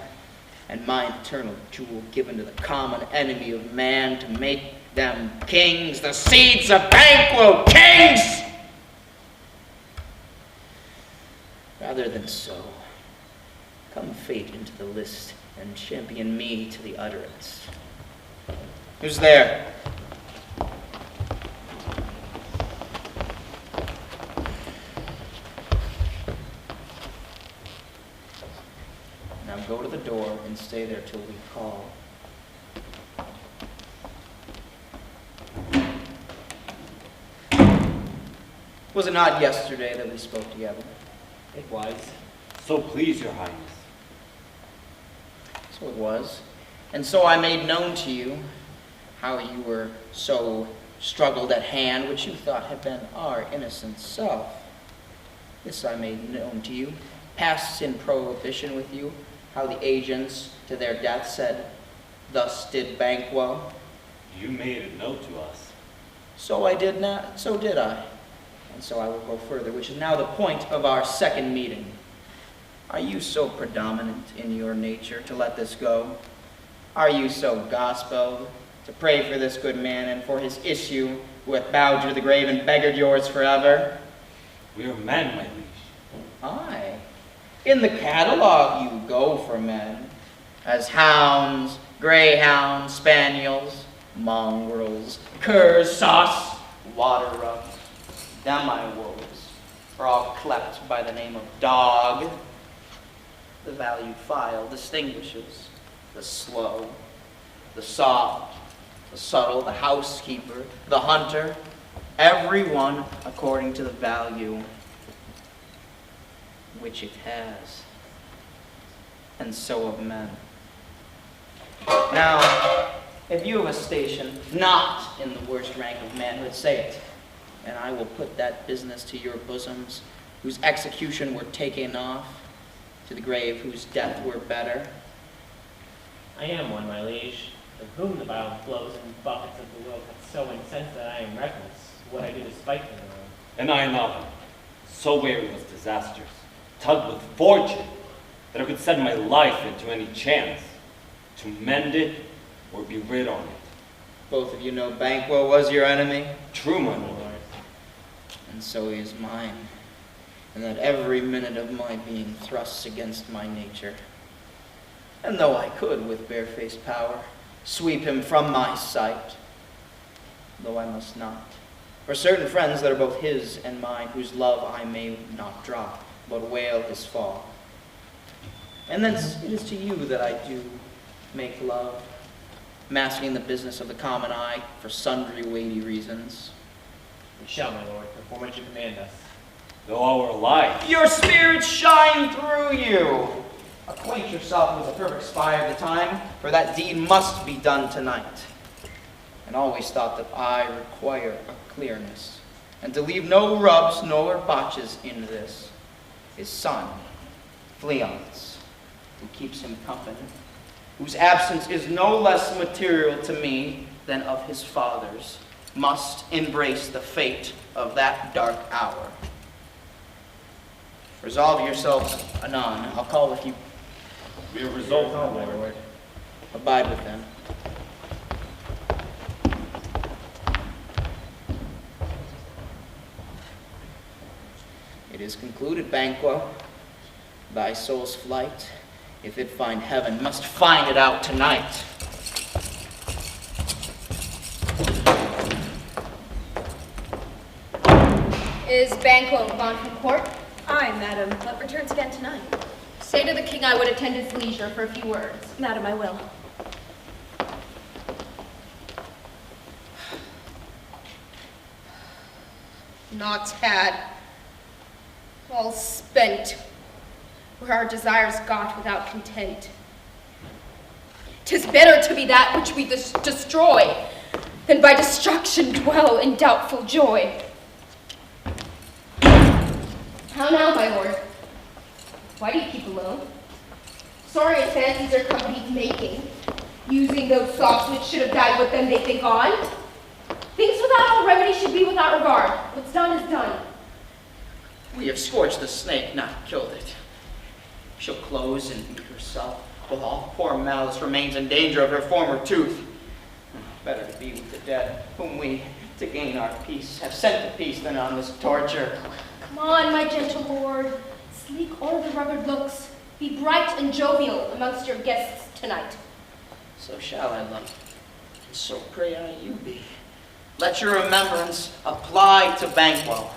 and my eternal jewel given to the common enemy of man to make them kings, the seeds of Banquo, kings! Rather than so, come fate into the list and champion me to the utterance. Who's there? Now go to the door and stay there till we call. Was it not yesterday that we spoke together? It was. So please, your highness. So it was. And so I made known to you how you were so struggled at hand, which you thought had been our innocent self. This I made known to you, passed in prohibition with you, how the agents to their death said, thus did Banquo. You made it known to us. So I did not, so did I. And so I will go further, which is now the point of our second meeting. Are you so predominant in your nature to let this go? Are you so gospel to pray for this good man and for his issue who hath bowed you to the grave and beggared yours forever? We are men, my liege. Aye. In the catalogue you go for men, as hounds, greyhounds, spaniels, mongrels, curs, sauce, water rugs, demi-wolves, are all clept by the name of dog. The valued file distinguishes the slow, the soft, the subtle, the housekeeper, the hunter, every one according to the value. which it has, and so have men. Now, if you have a station not in the worst rank of manhood, say it, and I will put that business to your bosoms, whose execution were taken off, to the grave whose death were better. I am one, my liege, of whom the violent blows and buffets of the world have so incensed that I am reckless what I do despite them. And I another, so weary was disasters, tugged with fortune, that I could set my life into any chance, to mend it or be rid on it. Both of you know Banquo was your enemy? True, my lord. And so he is mine, and that every minute of my being thrusts against my nature. And though I could, with barefaced power, sweep him from my sight, though I must not, for certain friends that are both his and mine, whose love I may not drop, but wail his fall. And thence it is to you that I do make love, masking the business of the common eye for sundry weighty reasons. We shall, my lord, perform what you command us. Though our life. Your spirits shine through you. Acquaint yourself with the perfect spy of the time, for that deed must be done tonight. And always thought that I require a clearness, and to leave no rubs nor botches in this. His son, Fleance, who keeps him company, whose absence is no less material to me than of his father's, must embrace the fate of that dark hour. Resolve yourselves anon. I'll call with you. We are resolved, my lord. Abide with them. It is concluded, Banquo. Thy soul's flight, if it find heaven, must find it out tonight. Is Banquo gone from court? Aye, madam, but returns again tonight. Say to the king I would attend his leisure for a few words. Madam, I will. Not had, all spent, where our desires got without content. 'Tis better to be that which we destroy, than by destruction dwell in doubtful joy. How now, my lord? Why do you keep alone? Sorry fancies are companies making, using those thoughts which should have died with them they think on. Things without all remedy should be without regard. What's done is done. We have scorched the snake, not killed it. She'll close and eat herself, while all poor malice remains in danger of her former tooth. Better to be with the dead, whom we, to gain our peace, have sent to peace than on this torture. Come on, my gentle lord. Sleek o'er the rugged looks. Be bright and jovial amongst your guests tonight. So shall I, love, and so pray I you be. Let your remembrance apply to Banquo.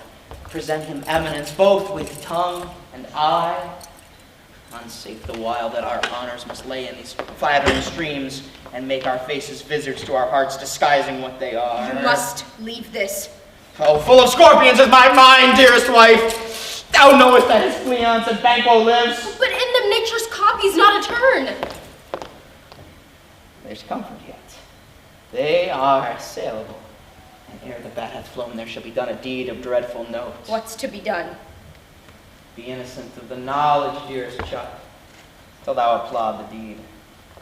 Present him eminence both with tongue and eye. Unsafe the while that our honors must lay in these flattering streams, and make our faces visage to our hearts, disguising what they are. You must leave this. Oh, full of scorpions is my mind, dearest wife. Thou knowest that his Fleance and Banquo lives. But in them nature's copy's not a turn. There's comfort yet. They are assailable. And ere the bat hath flown, there shall be done a deed of dreadful note. What's to be done? Be innocent of the knowledge, dearest Chuck, till thou applaud the deed.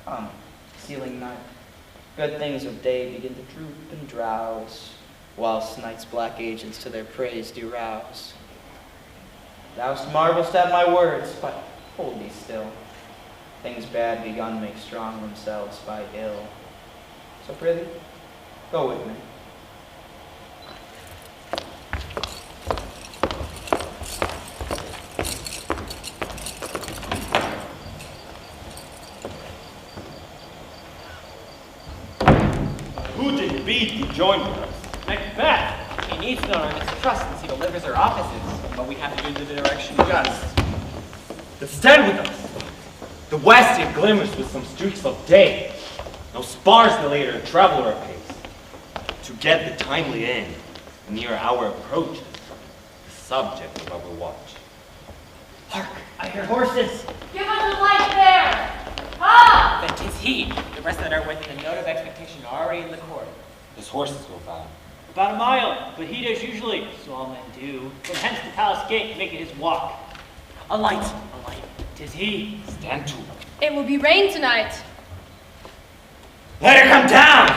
Come, sealing night. Good things of day begin to droop and drowse, whilst night's black agents to their praise do rouse. Thou marvelst at my words, but hold thee still. Things bad begun make strong themselves by ill. So prithee, go with me. Who did bid thee join with us? Macbeth! He needs to know our mistrust since he delivers our offices, but we have to do the direction just. Then stand with us. The west it glimmers with some streaks of day. No spars the later traveler apace. To get the timely end, near our approaches, the subject of our watch. Hark, I hear horses. Give us a light there! Ah! Then 'tis he. The rest that are waiting a note of expectation are already in the court. His horses go found. About a mile, but he does usually, so all men do. From hence to palace gate, make it his walk. A light, 'tis he. Stand to. It will be rain tonight. Let her come down!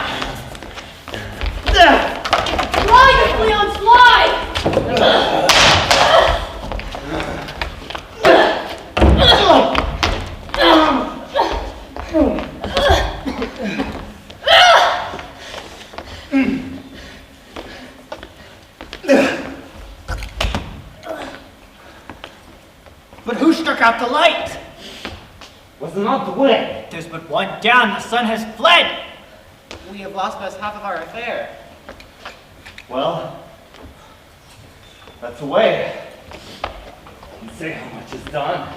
Fly, Leon, fly! But who struck out the light? Was not the way. There's but one down, the sun has fled. We have lost most half of our affair. Well, that's away. And say how much is done.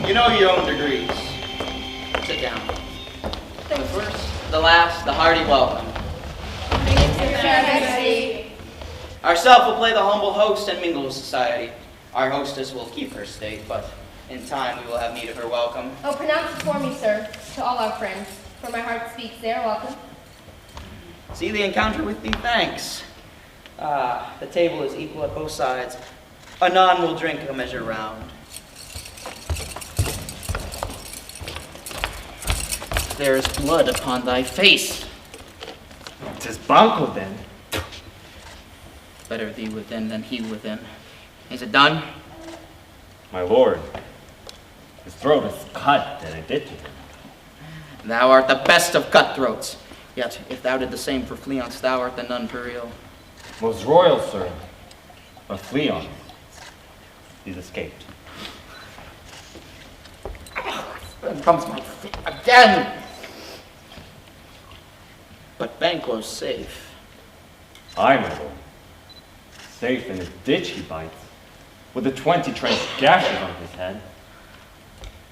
You know your own degrees. Sit down. The first, the last, the hearty welcome. Ourself will play the humble host and mingle with society. Our hostess will keep her state, but in time we will have need of her welcome. Oh, pronounce it for me, sir, to all our friends. For my heart speaks there, welcome. See the encounter with thee, thanks. The table is equal at both sides. Anon we'll drink a measure round. There is blood upon thy face. 'Tis Banco then. Better thee within than he within. Is it done? My lord, his throat is cut that I did to him. Thou art the best of cutthroats. Yet, if thou did the same for Fleance, thou art the none for real. Most royal, sir, but Fleon, he's escaped. Then comes my fit again. But Banquo's safe. Aye, my lord. Safe in his ditch he bites, with the 20 trench gashes on his head.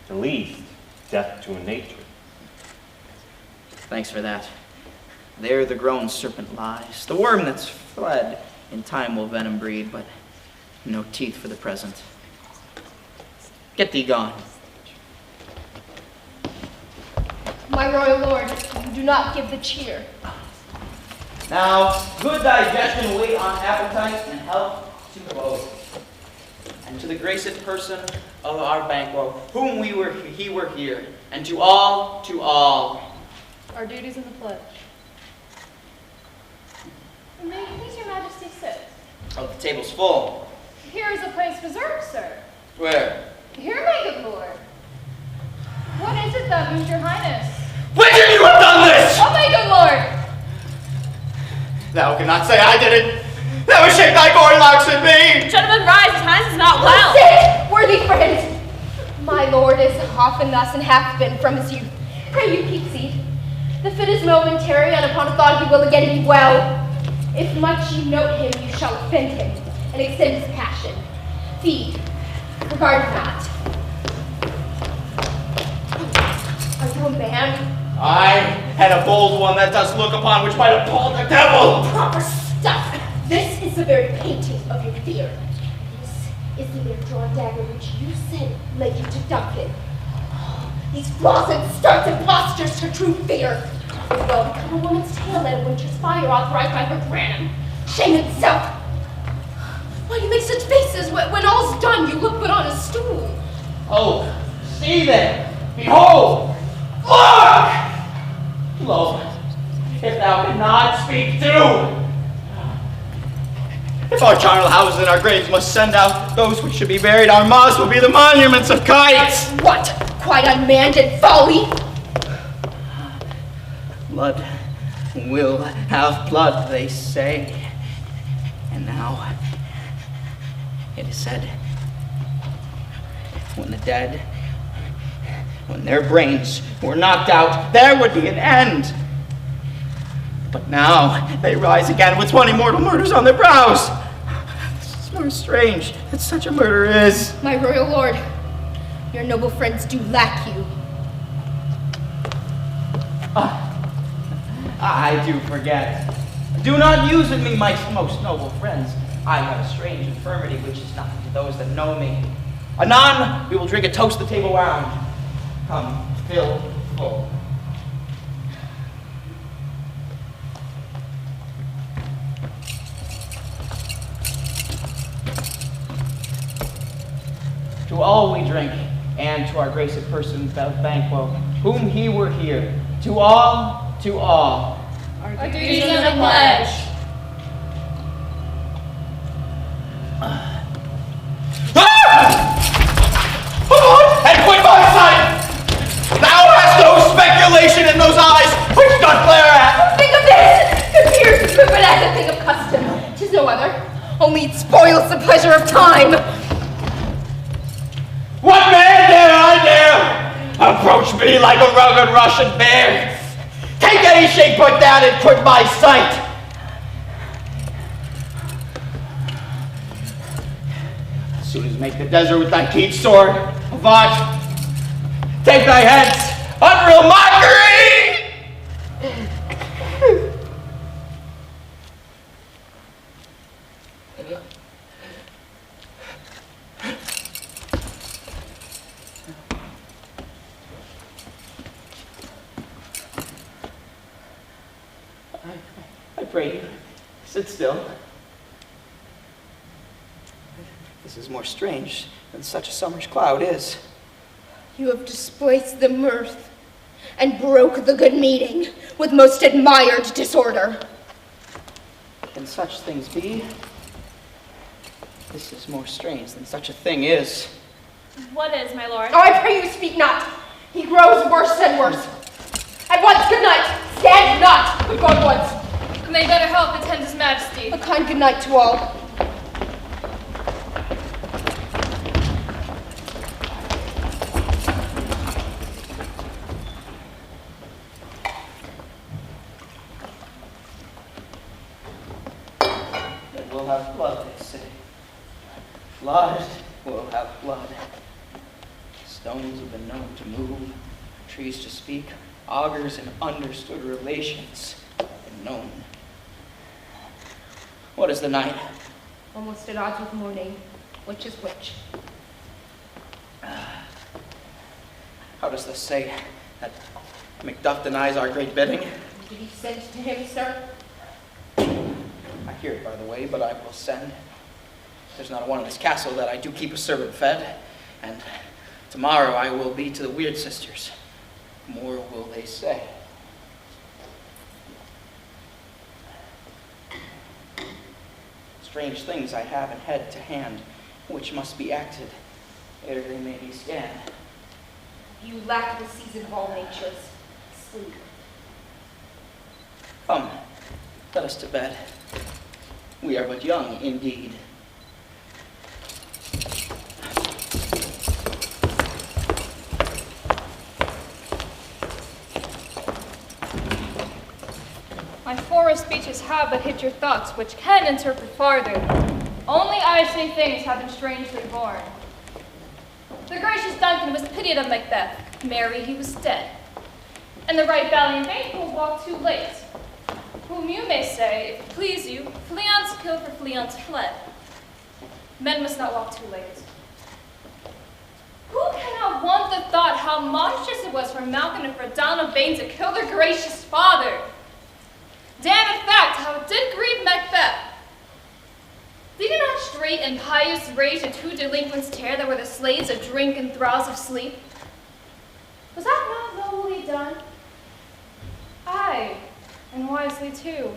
The least, death to a nature. Thanks for that. There the grown serpent lies, the worm that's fled. In time will venom breed, but no teeth for the present. Get thee gone. My royal lord, you do not give the cheer. Now, good digestion wait on appetite and health to both. And to the graced person of our Banquo, whom he were here, and to all. Our duties in the pledge. May it please your majesty sit. Oh, the table's full. Here is a place reserved, sir. Where? Here, my good lord. What is it that moves your highness? When should you have done this? Oh, my good lord! Thou cannot say I did it. Thou hast shake thy gory locks at me. Gentlemen, rise, his highness is not well. Sit, worthy friends. My lord is often thus and hath been from his youth. Pray you keep seat. The fit is momentary, and upon a thought he will again be well. If much you note him, you shall offend him, and extend his passion. Feed, regard not. Are you a man? I had a bold one that does look upon which might appall the devil. Proper stuff. This is the very painting of your fear. This is the mere drawn dagger which you said led you to Duncan. These flaws and starts and postures to true fear. Well, become a woman's tale at a winter's fire authorized by her granum. Shame itself. Why you make such faces when all's done? You look but on a stool. Oh, see there. Behold. Look! Lo, if thou cannot speak too. If our charnel houses and our graves must send out those which should be buried, our moths will be the monuments of kites. What? Quite unmanned and folly? Blood will have blood, they say. And now, it is said, when the dead, when their brains were knocked out, there would be an end. But now, they rise again with 20 mortal murders on their brows. This is more strange that such a murder is. My royal lord, your noble friends do lack you. I do forget. Do not use with me, my most noble friends. I have a strange infirmity which is nothing to those that know me. Anon, we will drink a toast the table round. Come, fill full. To all we drink, and to our graced person Banquo, whom he were here. To all, to all. Our duties are the pledge. And quit my sight! Thou hast no speculation in those eyes which doth glare at. Think of this! It appears to but as a thing of custom. 'Tis no other. Only it spoils the pleasure of time. What man dare I dare approach me like a rugged Russian bear? Take any shape but that and quit my sight. As soon as make the desert with thy keen sword, avaunt. Take thy hence, unreal mockery! I pray you, sit still. This is more strange than such a summer's cloud is. You have displaced the mirth and broke the good meeting with most admired disorder. Can such things be? This is more strange than such a thing is. What is, my lord? Oh, I pray you speak not. He grows worse and worse. At once, good night. Stand not, but go at once. May better help attend his majesty. A kind good night to all. It will have blood, they say. Blood will have blood. Stones have been known to move, trees to speak, augurs and understood relations have been known. What is the night? Almost at odds with morning. Which is which? How does this say that Macbeth denies our great bidding? Did he send to him, sir? I hear it, by the way, but I will send. There's not a one in this castle that I do keep a servant fed, and tomorrow I will be to the Weird Sisters. More will they say. Strange things I have in head to hand, which must be acted ere they may be scanned. You lack the season of all natures. Sleep. Come, let us to bed. We are but young indeed. My forest speeches have but hit your thoughts, which can interpret farther. Only I say things have been strangely born. The gracious Duncan was pitied of Macbeth. Marry, he was dead. and the right valiant vain will walk too late. Whom you may say, if it please you, Fleance killed for Fleance fled. Men must not walk too late. Who cannot want the thought how monstrous it was for Malcolm and for Donald Bain to kill their gracious father? Damn in fact, how it did grieve Macbeth. Did he not straight and pious rage the two delinquents tear that were the slaves of drink and thralls of sleep? Was that not nobly done? Aye, and wisely too.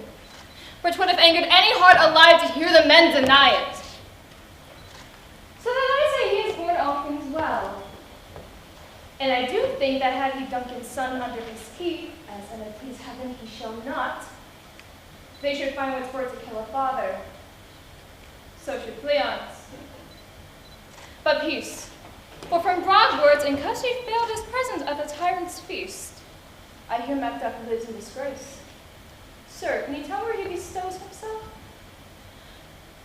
For 'twould have angered any heart alive to hear the men deny it. So that I say he has borne all things well. And I do think that had he Duncan's son under his keep, as an it please heaven he shall not, they should find what's for it to kill a father. So should Fleance. But peace, for from broad words and cause he failed his presence at the tyrant's feast. I hear Macbeth lives in disgrace. Sir, can you tell where he bestows himself?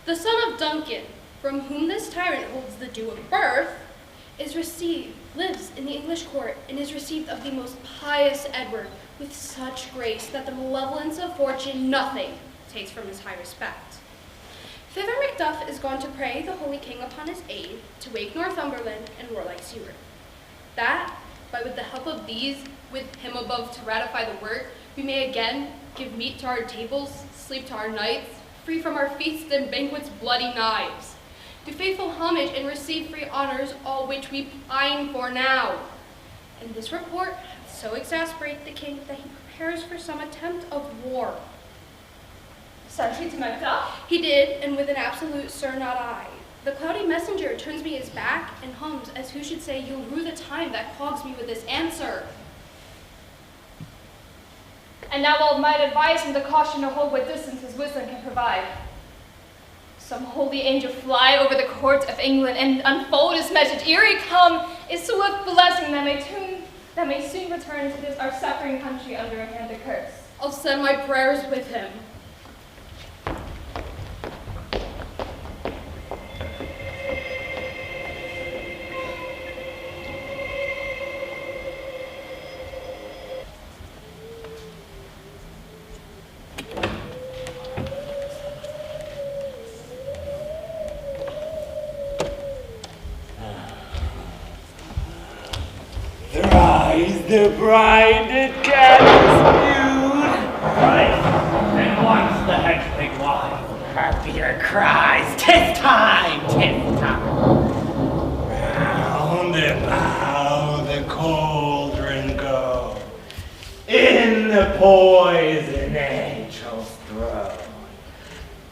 The son of Duncan, from whom this tyrant holds the due of birth, lives in the English court, and is received of the most pious Edward with such grace that the malevolence of fortune nothing takes from his high respect. Thither Macduff is gone to pray the holy king upon his aid to wake Northumberland and warlike Seward. That, by with the help of these, with him above to ratify the work, we may again give meat to our tables, sleep to our nights, free from our feasts and banquets' bloody knives, do faithful homage and receive free honors, all which we pine for now. And this report hath so exasperated the king that he prepares for some attempt of war. Sent he to Macduff? He did, and with an absolute sir, not I. The cloudy messenger turns me his back and hums as who should say, you'll rue the time that clogs me with this answer. And now all might advise him to caution to hold what distance his wisdom can provide. Some holy angel fly over the court of England and unfold his message. Ere he come, is swift blessing that may soon return to this our suffering country under a hand of curse. I'll send my prayers with him. The brided candles viewed. Right, and once the hedgepig wide. Happier cries, 'tis time, 'tis time. Round about the cauldron go, in the poison angel's throne.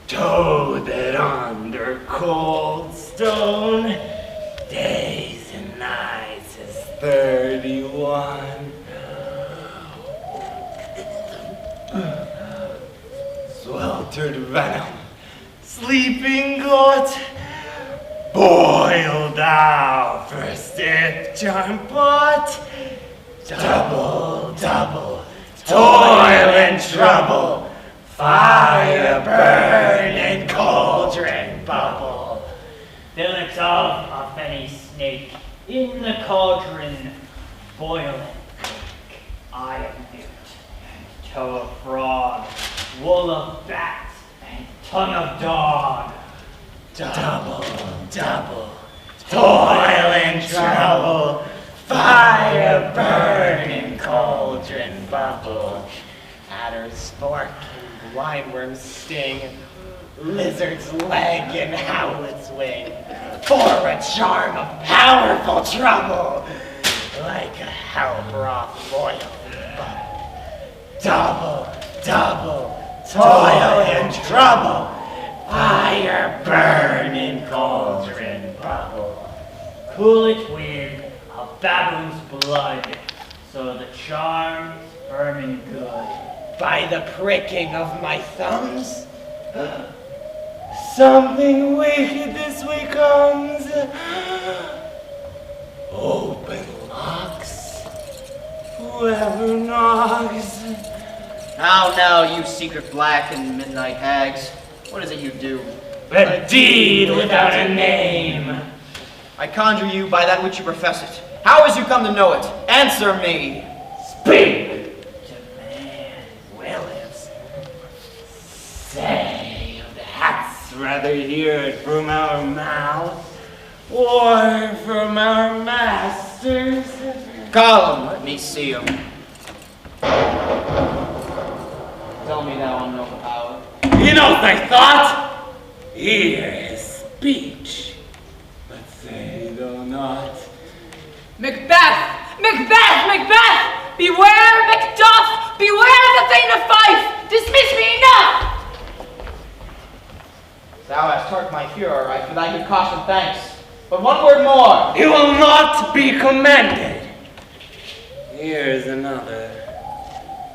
Toad that under cold stone, days and nights is 31. Sweltered venom, sleeping goat, boiled out for stiff charm, but double, toil and trouble, fire burn and cauldron bubble. Fillet of a fenny snake, in the cauldron, boil and bake. Eye of newt, and toe of frog, wool of bat, and tongue of dog. Double, toil and trouble, fire burn and cauldron bubble. Adder's fork and blindworm's sting, lizard's leg and howlet's wing, for a charm of powerful trouble, like a hell broth boiled bubble. Double, toil and trouble, fire burn in cauldron bubble. Cool it with a baboon's blood, so the charm's firm and good. By the pricking of my thumbs, something wicked this way comes. Open locks, whoever knocks. How now, you secret black and midnight hags? What is it you do? A deed without a name. I conjure you by that which you profess it. How has you come to know it? Answer me. Speak. rather hear it from our mouth or from our masters. Call him, let me see him. Tell me thou unknown power. You know thy thought? Hear his speech, but say thou not. Macbeth! Macbeth! Macbeth! Beware Macduff! Beware the Thane of Fife! Dismiss me enough! Thou hast heard my furor, right, for thy good caution, thanks. But one word more. You will not be commended. Here's another,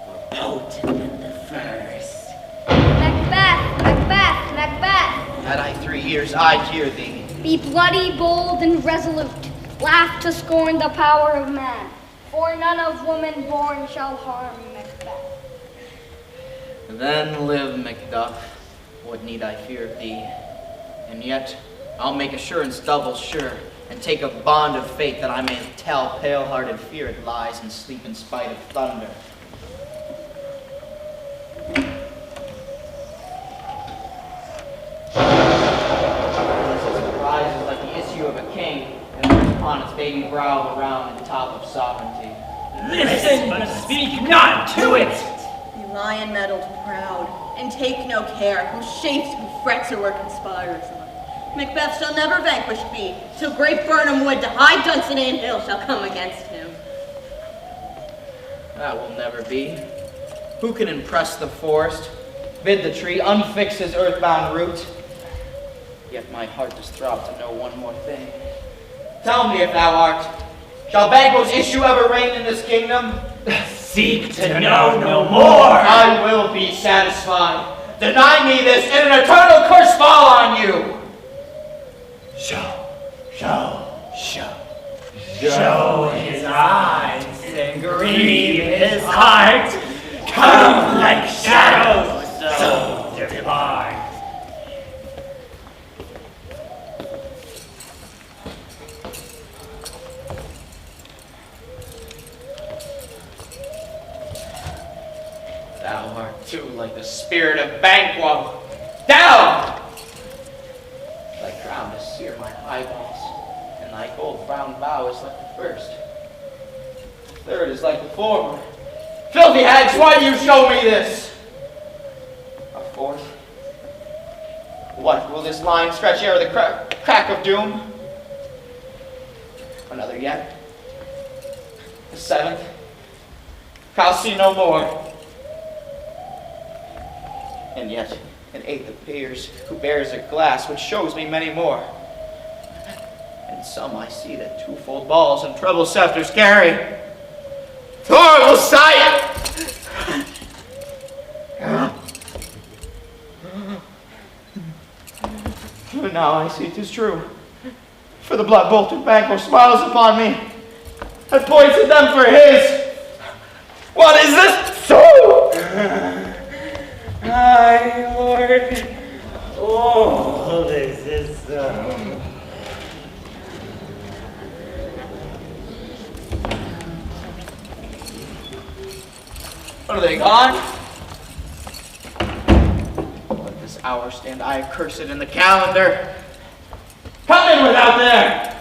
more potent than the first. Macbeth, Macbeth, Macbeth. Had I 3 ears, I'd hear thee. Be bloody, bold, and resolute. Laugh to scorn the power of man. For none of woman born shall harm Macbeth. Then live, Macduff. What need I fear of thee? And yet, I'll make assurance double sure, and take a bond of faith that I may tell pale-hearted fear it lies and sleep in spite of thunder. Surprise is like the issue of a king, and wears upon its baby brow the round and top of sovereignty. Listen, but speak not to it! You lion-mettled proud, and take no care who chafes, who frets, or conspires on. Macbeth shall never vanquish be, till great Burnham Wood to high Dunsinane Hill shall come against him. That will never be. Who can impress the forest, bid the tree unfix his earthbound root? Yet my heart does throb to know one more thing. Tell me if thou art, shall Banquo's issue ever reign in this kingdom? Seek to know no more. I will be satisfied. Deny me this, and an eternal curse fall on you. Show his eyes and grieve his heart. Come like shadows, so depart. Thou art too like the spirit of Banquo. Down! Thy crown does sear mine eyeballs, and thy gold brown bow is like the first. The third is like the former. Filthy hags, why do you show me this? A fourth? What, will this line stretch ere the crack of doom? Another yet? The seventh? I'll see no more. And yet, an eighth appears, who bears a glass which shows me many more. And some I see that twofold balls and treble scepters carry. Horrible sight! Now I see 'tis true, for the blood-bolted Banquo smiles upon me and points at them for his. What is this? So! My lord, oh, this is so. Are they gone? Let this hour stand I accursed in the calendar. Come in without there!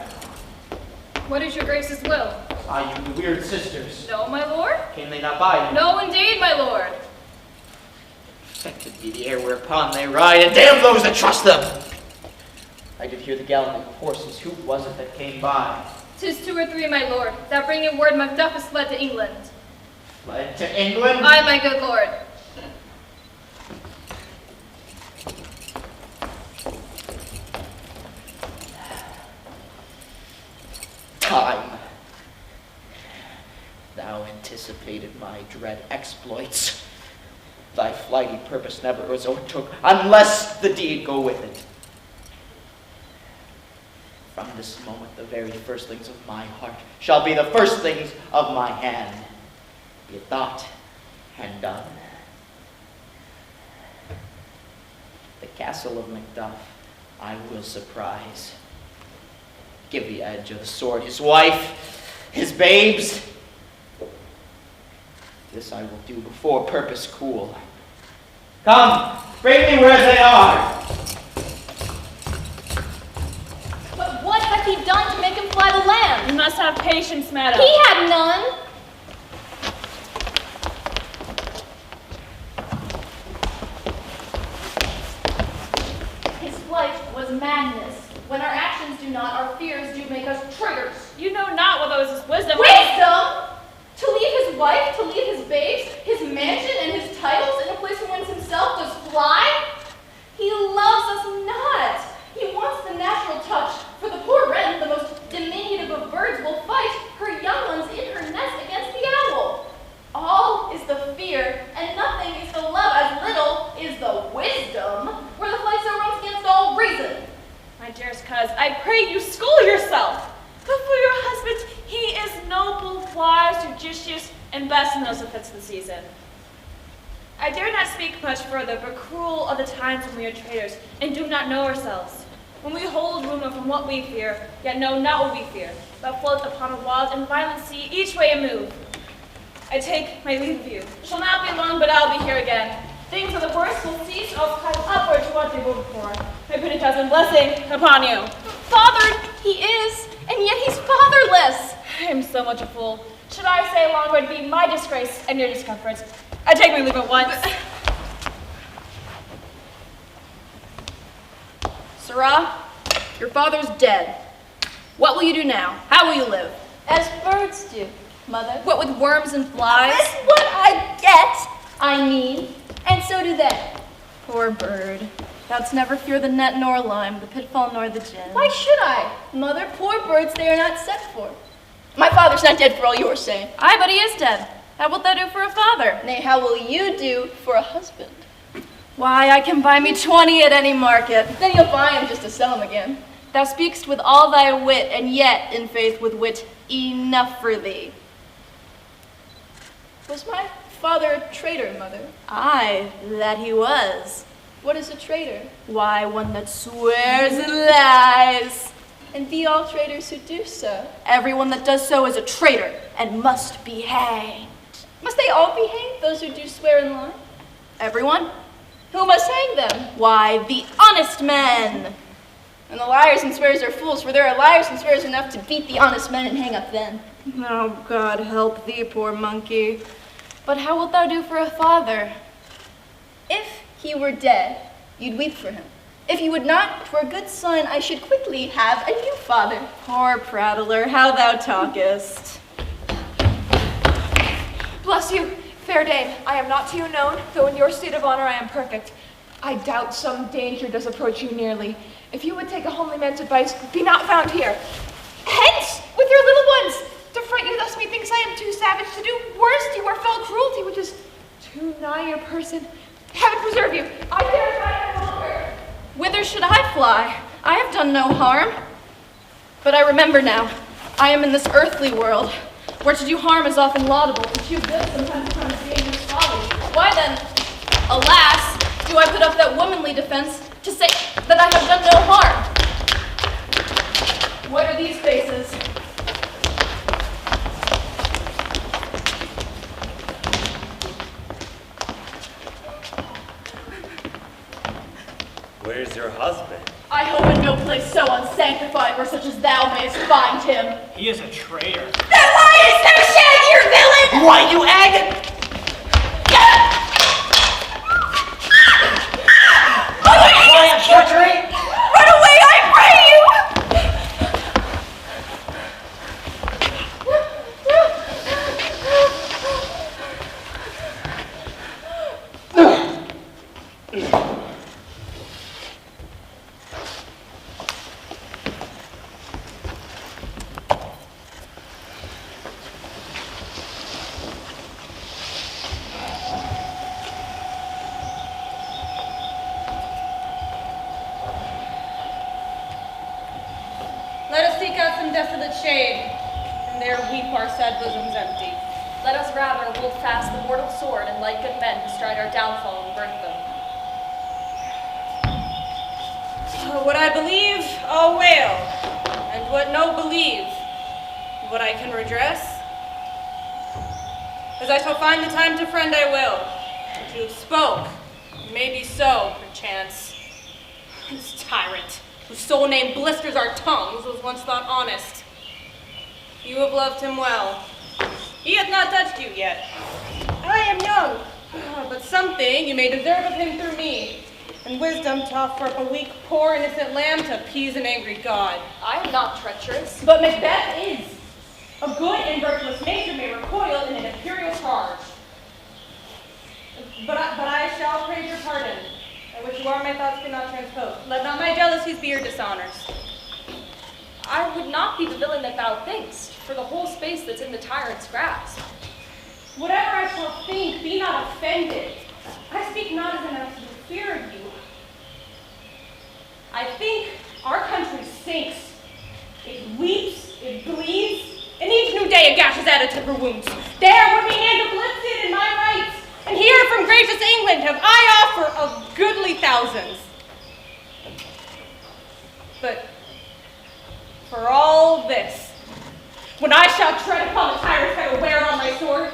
What is your grace's will? Saw you the weird sisters. No, my lord? Came they not by you? No, indeed, my lord. Infected be the air whereupon they ride, and damn those that trust them! I did hear the galloping of horses. Who was it that came by? 'Tis 2 or 3, my lord, that bring in word Macduff is fled to England. Fled to England? Aye, my good lord. Time. Thou anticipated my dread exploits. Thy flighty purpose never was overtook, unless the deed go with it. From this moment, the very firstlings of my heart shall be the firstlings of my hand. Be it thought and done. The castle of Macduff I will surprise. Give the edge of the sword his wife, his babes. This I will do before purpose cool. Come, bring me where they are. must have patience, madam. He had none. His flight was madness. When our actions do not, our fears do make us traitors. You know not what was his wisdom. Wisdom? To leave his wife, to leave his babes, his mansion and his titles in a place from whence himself does fly? He loves us not. He wants the natural touch. For the poor wren, the most diminutive of birds, will fight her young ones in her nest against the owl. All is the fear, and nothing is the love, as little is the wisdom, where the flight so runs against all reason. My dearest coz, I pray you school yourself. But for your husband, he is noble, wise, judicious, and best knows what fits the season. I dare not speak much further, but cruel are the times when we are traitors, and do not know ourselves. When we hold rumor from what we fear, yet know not what we fear, but float upon a wild and violent sea, each way a move. I take my leave of you. It shall not be long, but I'll be here again. Things of the worst will cease, or climb upward to what they were before. My pretty cousin, blessing upon you. Fathered he is, and yet he's fatherless. I am so much a fool. Should I say longer, it'd be my disgrace and your discomforts. I take my leave at once. Sirrah, your father's dead. What will you do now? How will you live? As birds do, mother. What with worms and flies? That's what I get, I mean. And so do they. Poor bird. Thou'dst never fear the net nor lime, the pitfall nor the gin. Why should I? Mother, poor birds they are not set for. My father's not dead for all you are saying. Aye, but he is dead. How wilt thou do for a father? Nay, how will you do for a husband? Why, I can buy me 20 at any market. Then you'll buy him just to sell him again. Thou speakst with all thy wit, and yet, in faith, with wit enough for thee. Was my father a traitor, mother? Aye, that he was. What is a traitor? Why, one that swears and lies. And be all traitors who do so? Everyone that does so is a traitor, and must be hanged. Must they all be hanged, those who do swear and lie? Everyone? Who must hang them? Why, the honest men. And the liars and swearers are fools, for there are liars and swearers enough to beat the honest men and hang up then. Oh, God help thee, poor monkey. But how wilt thou do for a father? If he were dead, you'd weep for him. If you would not, for a good son, I should quickly have a new father. Poor prattler, how thou talkest. Bless you, fair dame. I am not to you known, though in your state of honor I am perfect. I doubt some danger does approach you nearly. If you would take a homely man's advice, be not found here. Hence, with your little ones! To fright you thus, methinks I am too savage to do worse to you or fell cruelty, which is too nigh your person. Heaven preserve you! I dare fight no longer. Whither should I fly? I have done no harm. But I remember now, I am in this earthly world, where to do harm is often laudable, to do good sometimes becomes dangerous folly. Why then, alas, do I put up that womanly defense to say that I have done no harm? What are these faces? Where's your husband? I hope in no place so unsanctified where such as thou mayst find him. He is a traitor. Then why is thou shed, you villain? Why, you agate! Quiet, treachery! Run away, I pray you! Let us seek out some desolate shade, and there weep our sad bosoms empty. Let us rather hold fast the mortal sword and like good men bestride our downfall and burn them. What I believe, I'll wail, and what no believe, what I can redress. As I shall find the time to friend, I will. But you have spoke, it may be so, perchance. This tyrant, whose sole name blisters our tongues, was once thought honest. You have loved him well. He hath not touched you yet. I am young, but something you may deserve of him through me, and wisdom to offer up a weak, poor, innocent lamb to appease an angry god. I am not treacherous. But Macbeth is. A good and virtuous nature may recoil in an imperial charge. But I shall praise your pardon, at which you are my thoughts cannot transpose. Let not my jealousies be your dishonors. I would not be the villain that thou thinkst, for the whole space that's in the tyrant's grasp. Whatever I shall think, be not offended. I speak not as an absolute fear of you. I think our country sinks. It weeps, it bleeds, and each new day a gash is added to her wounds. There would be hands uplifted in my rights, and here from gracious England have I offer of goodly thousands. But for all this, when I shall tread upon the tyrant's head or wear it on my sword,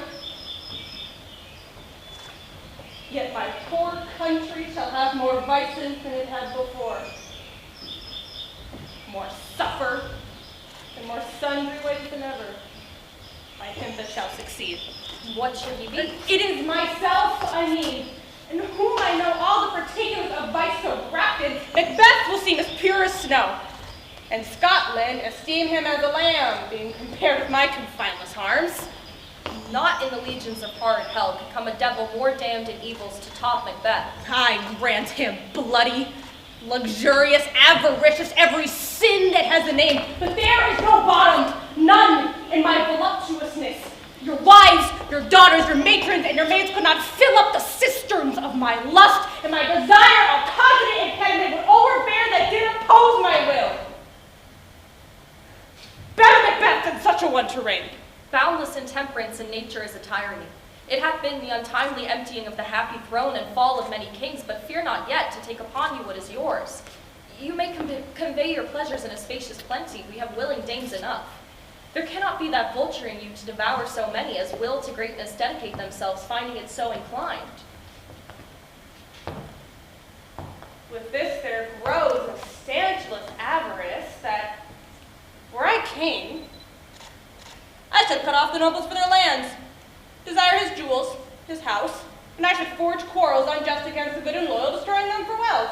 yet my poor country shall have more vices than it had before, more suffer, and more sundry ways than ever. By him that shall succeed. What should he be? It is myself I mean, in whom I know all the particulars of vice so rapid, Macbeth will seem as pure as snow, and Scotland esteem him as a lamb, being compared with my confineless harms. Not in the legions of hard hell could come a devil more damned in evils to top Macbeth. I grant him bloody, luxurious, avaricious, every sin that has a name, but there is no bottom, none in my voluptuousness. Your wives, your daughters, your matrons, and your maids could not fill up the cisterns of my lust, and my desire a constant impediment would overbear that did oppose my will. Better Macbeth than such a one to reign. Boundless intemperance in nature is a tyranny. It hath been the untimely emptying of the happy throne and fall of many kings, but fear not yet to take upon you what is yours. You may convey your pleasures in a spacious plenty. We have willing dames enough. There cannot be that vulture in you to devour so many as will to greatness dedicate themselves, finding it so inclined. With this there grows a stanchless avarice that, were I king, I should cut off the nobles for their lands, desire his jewels, his house, and I should forge quarrels unjust against the good and loyal, destroying them for wealth.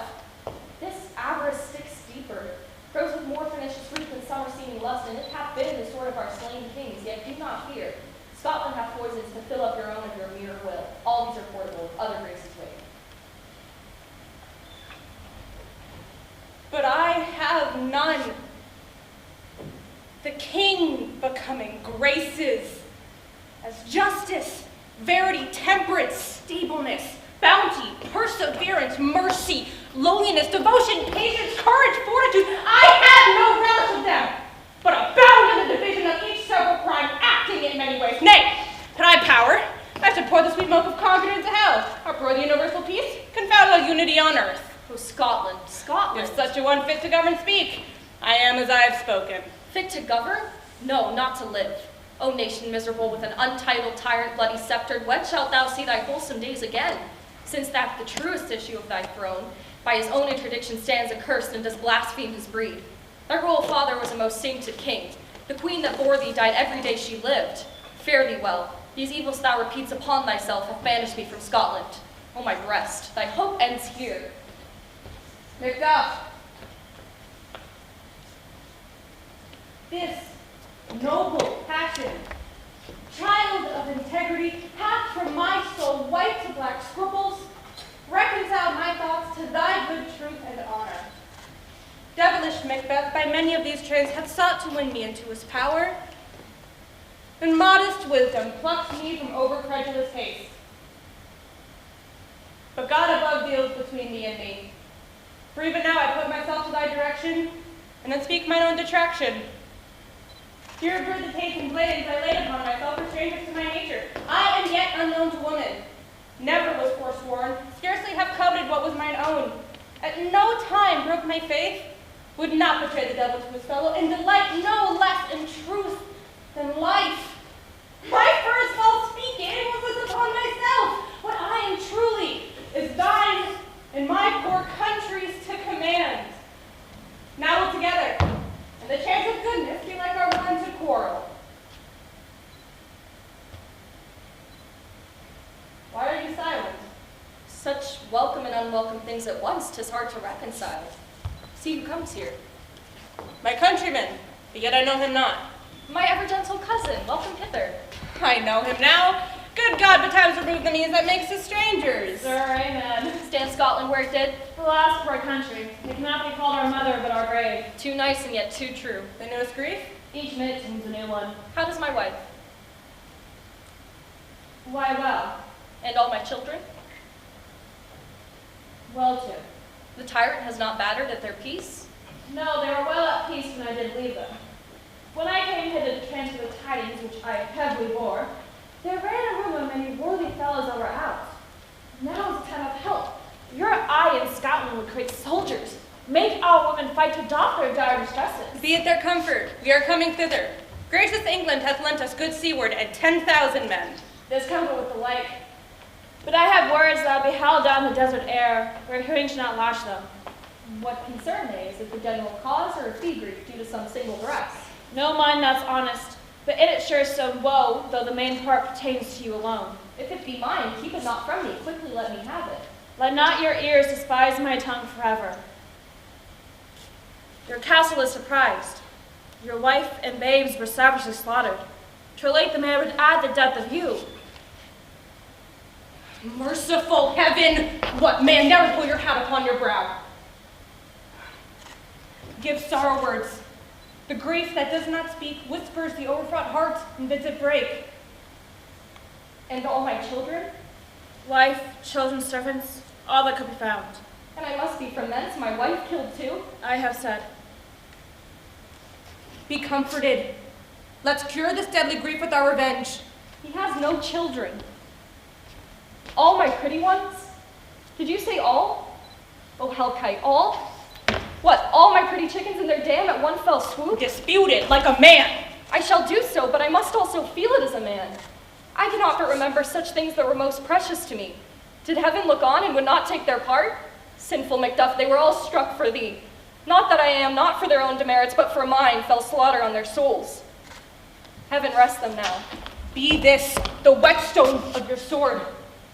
This avarice sticks deeper, grows with more pernicious fruit than summer seeming lust, and it hath been the sword of our slain kings, yet do not fear. Scotland hath poisons to fill up your own of your mere will. All these are portable, other graces wait. But I have none. The king becoming graces as justice, verity, temperance, stableness, bounty, perseverance, mercy, lowliness, devotion, patience, courage, fortitude. I have no relish of them, but a bound in the division of each several crime, acting in many ways. Nay, had I power, I should pour the sweet milk of Concord into hell, uproar the universal peace, confound all unity on earth. Oh, Scotland, Scotland. If such a one fit to govern speak, I am as I have spoken. Fit to govern? No, not to live. O nation miserable with an untitled tyrant bloody sceptered, when shalt thou see thy wholesome days again? Since that the truest issue of thy throne, by his own interdiction stands accursed and does blaspheme his breed. Thy royal father was a most sainted king. The queen that bore thee died every day she lived. Fare thee well. These evils thou repeats upon thyself have banished me from Scotland. O my breast, thy hope ends here. Macbeth, this noble passion, child of integrity, hath from my soul white to black scruples, reconciled my thoughts to thy good truth and honor. Devilish Macbeth by many of these trains hath sought to win me into his power, and modest wisdom plucks me from over-credulous haste. But God above deals between thee and me. For even now I put myself to thy direction, and then speak mine own detraction. Here brood the taste and blaze I laid upon myself for strangers to my nature. I am yet unknown to woman. Never was forsworn, scarcely have coveted what was mine own. At no time broke my faith, would not betray the devil to his fellow, and delight no less in truth than life. My first false speaking was upon myself. What I am truly is thine and my poor country's to command. Now we'll together, and the chance of goodness be like our one to quarrel. unwelcome things at once, 'tis hard to reconcile. See who comes here. My countryman, but yet I know him not. My ever-gentle cousin, welcome hither. I know him now. Good God, but times remove the means that makes us strangers. Sir, amen. Stand Scotland where it did? Alas for our country, it cannot be called our mother, but our grave. Too nice and yet too true. The newest grief? Each minute seems a new one. How does my wife? Why, well. And all my children? Well, too. The tyrant has not battered at their peace? No, they were well at peace when I did leave them. When I came hither to transfer the tidings which I heavily bore, there ran a rumor many worthy fellows that were out. Now is the time of help. Your eye in Scotland would create soldiers. Make our women fight to doff their dire distresses. Be it their comfort, we are coming thither. Gracious England hath lent us good seaward and 10,000 men. There's comfort with the like. But I have words that will be held down the desert air, where hearing should not lash them. What concern they? Is it the general cause or a fee grief due to some single duress? No mind that's honest, but in it sure is some woe, though the main part pertains to you alone. If it be mine, keep it not from me, quickly let me have it. Let not your ears despise my tongue forever. Your castle is surprised. Your wife and babes were savagely slaughtered. 'Twere late the man would add the death of you. Merciful heaven! What man, never pull your hat upon your brow. Give sorrow words. The grief that does not speak whispers the overfraught heart and bids it break. And all my children? Wife, children, servants, all that could be found. And I must be from thence, my wife killed too? I have said. Be comforted. Let's cure this deadly grief with our revenge. He has no children. All my pretty ones? Did you say all? Oh, hellkite, all? What, all my pretty chickens in their dam at one fell swoop? Dispute it like a man. I shall do so, but I must also feel it as a man. I cannot but remember such things that were most precious to me. Did heaven look on and would not take their part? Sinful Macduff, they were all struck for thee. Not that I am, not for their own demerits, but for mine, fell slaughter on their souls. Heaven rest them now. Be this the whetstone of your sword.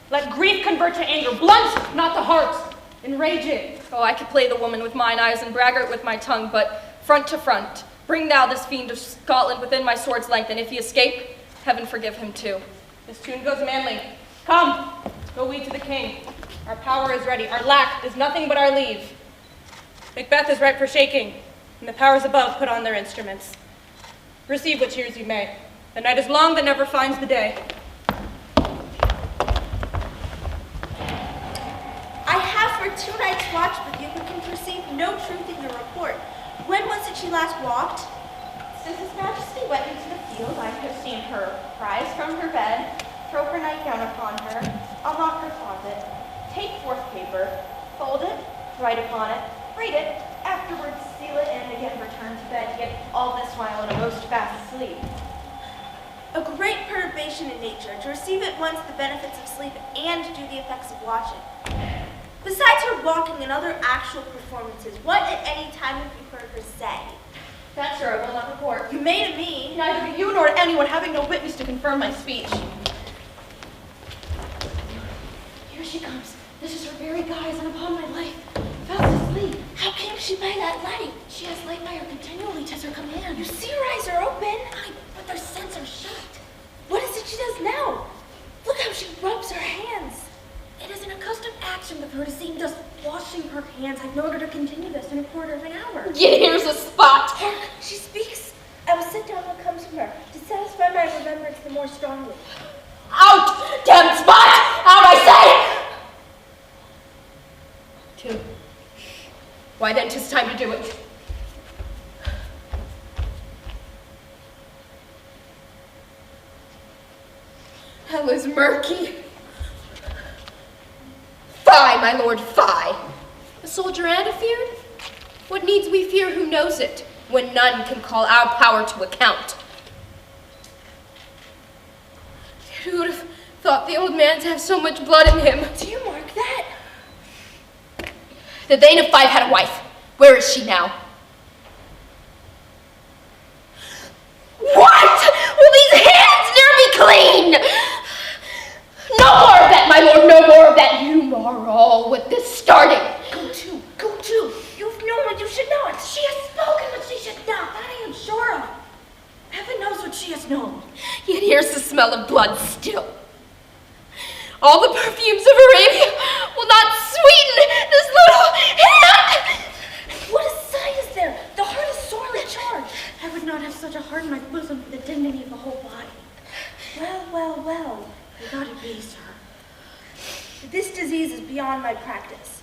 Let grief convert to anger, blunt, not the heart. Enrage it. Oh, I could play the woman with mine eyes and braggart with my tongue, but front to front, bring thou this fiend of Scotland within my sword's length, and if he escape, heaven forgive him too. This tune goes manly. Come, go we to the king. Our power is ready. Our lack is nothing but our leave. Macbeth is ripe for shaking, and the powers above put on their instruments. Receive what cheers you may. The night is long that never finds the day. I have for 2 nights watched with you, but can perceive no truth in your report. When was it she last walked? Since His Majesty went into the field, I have seen her rise from her bed, throw her nightgown upon her, unlock her closet, take forth paper, fold it, write upon it, read it, afterwards seal it, and again return to bed, yet all this while in a most fast sleep. A great perturbation in nature, to receive at once the benefits of sleep and do the effects of watching. Besides her walking and other actual performances, what at any time have you heard her say? That, sir, I will not report. You may to me. Neither to you nor to anyone, having no witness to confirm my speech. Here she comes. This is her very guise, and upon my life, fast asleep. How came she by that light? She has laid by her continually, 'tis her command. You see her eyes are open. But their sense are shut. What is it she does now? Look how she rubs her hands. It is an accustomed action with her to seem just washing her hands. I've known her to continue this in a quarter of an hour. Yet here's a spot. Hark, she speaks. I will sit down what comes from her, to satisfy my remembrance the more strongly. Out, damned spot! Out, I say! 2. Why then, 'tis time to do it. Hell is murky. Fie, my lord, fie. A soldier and afeard? What needs we fear who knows it, when none can call our power to account? Who would have thought the old man to have so much blood in him? Do you mark that? The Thane of Five had a wife. Where is she now? What? Will these hands ne'er be clean? No more of that, my lord, no more of that. You are all with this starting. Go to. You've known what you should not. She has spoken what she should not. That I am sure of. Heaven knows what she has known. Yet here's the smell of blood still. All the perfumes of Arabia will not sweeten this little hand. What a sight is there! The heart is sorely charged. I would not have such a heart in my bosom for the dignity of the whole body. Well. I gotta abase her. This disease is beyond my practice.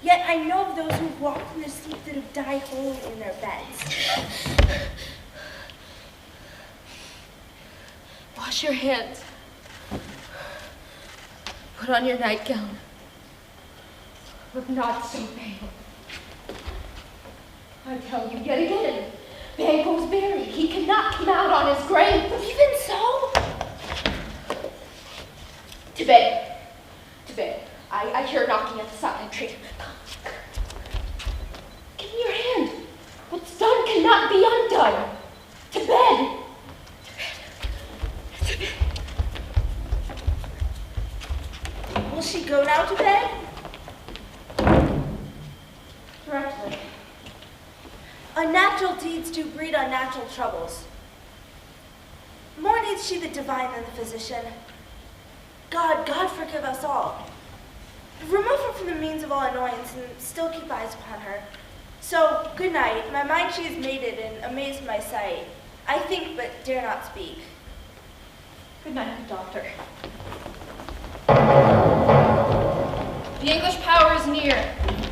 Yet I know of those who walked in their sleep that have died wholly in their beds. Wash your hands. Put on your nightgown. Look not so pale. I tell you yet again, Banquo's buried. He cannot come out on his grave. But even so, to bed. I hear knocking at the silent tree. Give me your hand. What's done cannot be undone. To bed. Will she go now to bed? Directly. Unnatural deeds do breed unnatural troubles. More needs she the divine than the physician. God forgive us all. Remove her from the means of all annoyance and still keep eyes upon her. So, good night. My mind she is mated and amazed my sight. I think but dare not speak. Good night, good doctor. The English power is near.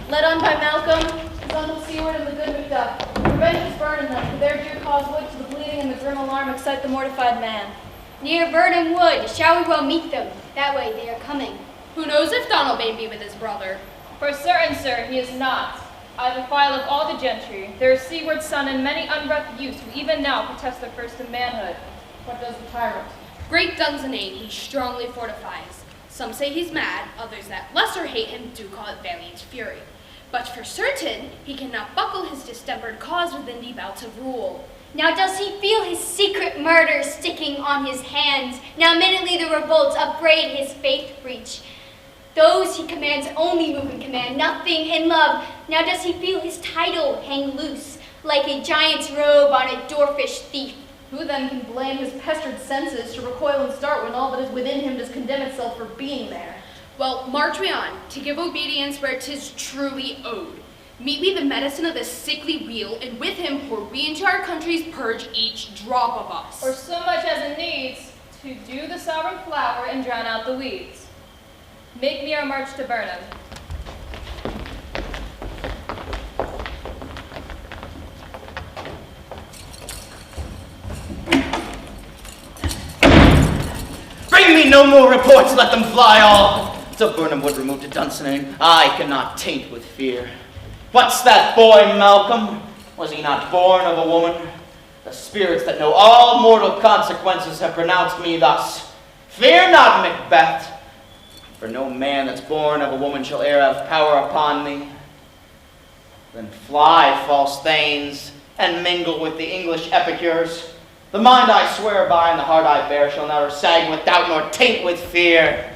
Led on by Malcolm, his uncle Seward, and the good Macbeth. Revenge is burning them, for their dear cause would to the bleeding and the grim alarm excite the mortified man. Near Burnham Wood, shall we well meet them? That way they are coming. Who knows if Donald may be with his brother? For certain, sir, he is not. I have a file of all the gentry. There is Seward's son and many unbreathed youths who even now protest their first in manhood. What does the tyrant? Great guns and aid he strongly fortifies. Some say he's mad, others that lesser hate him do call it valiant fury. But for certain, he cannot buckle his distempered cause within the bouts of rule. Now does he feel his secret murder sticking on his hands? Now minutely the revolts upbraid his faith breach. Those he commands only move in command, nothing in love. Now does he feel his title hang loose, like a giant's robe on a dwarfish thief? Who then can blame his pestered senses to recoil and start when all that is within him does condemn itself for being there? Well, march we on, to give obedience where 'tis truly owed. Meet we the medicine of this sickly wheel, and with him pour we into our country's purge each drop of us. Or so much as it needs, to do the sovereign flower and drown out the weeds. Make me our march to Burnham. Bring me no more reports, let them fly all. So Burnham Wood removed to Dunsinane, I cannot taint with fear. What's that boy, Malcolm? Was he not born of a woman? The spirits that know all mortal consequences have pronounced me thus. Fear not, Macbeth, for no man that's born of a woman shall e'er have power upon me. Then fly, false thanes, and mingle with the English epicures. The mind I swear by and the heart I bear shall never sag with doubt nor taint with fear.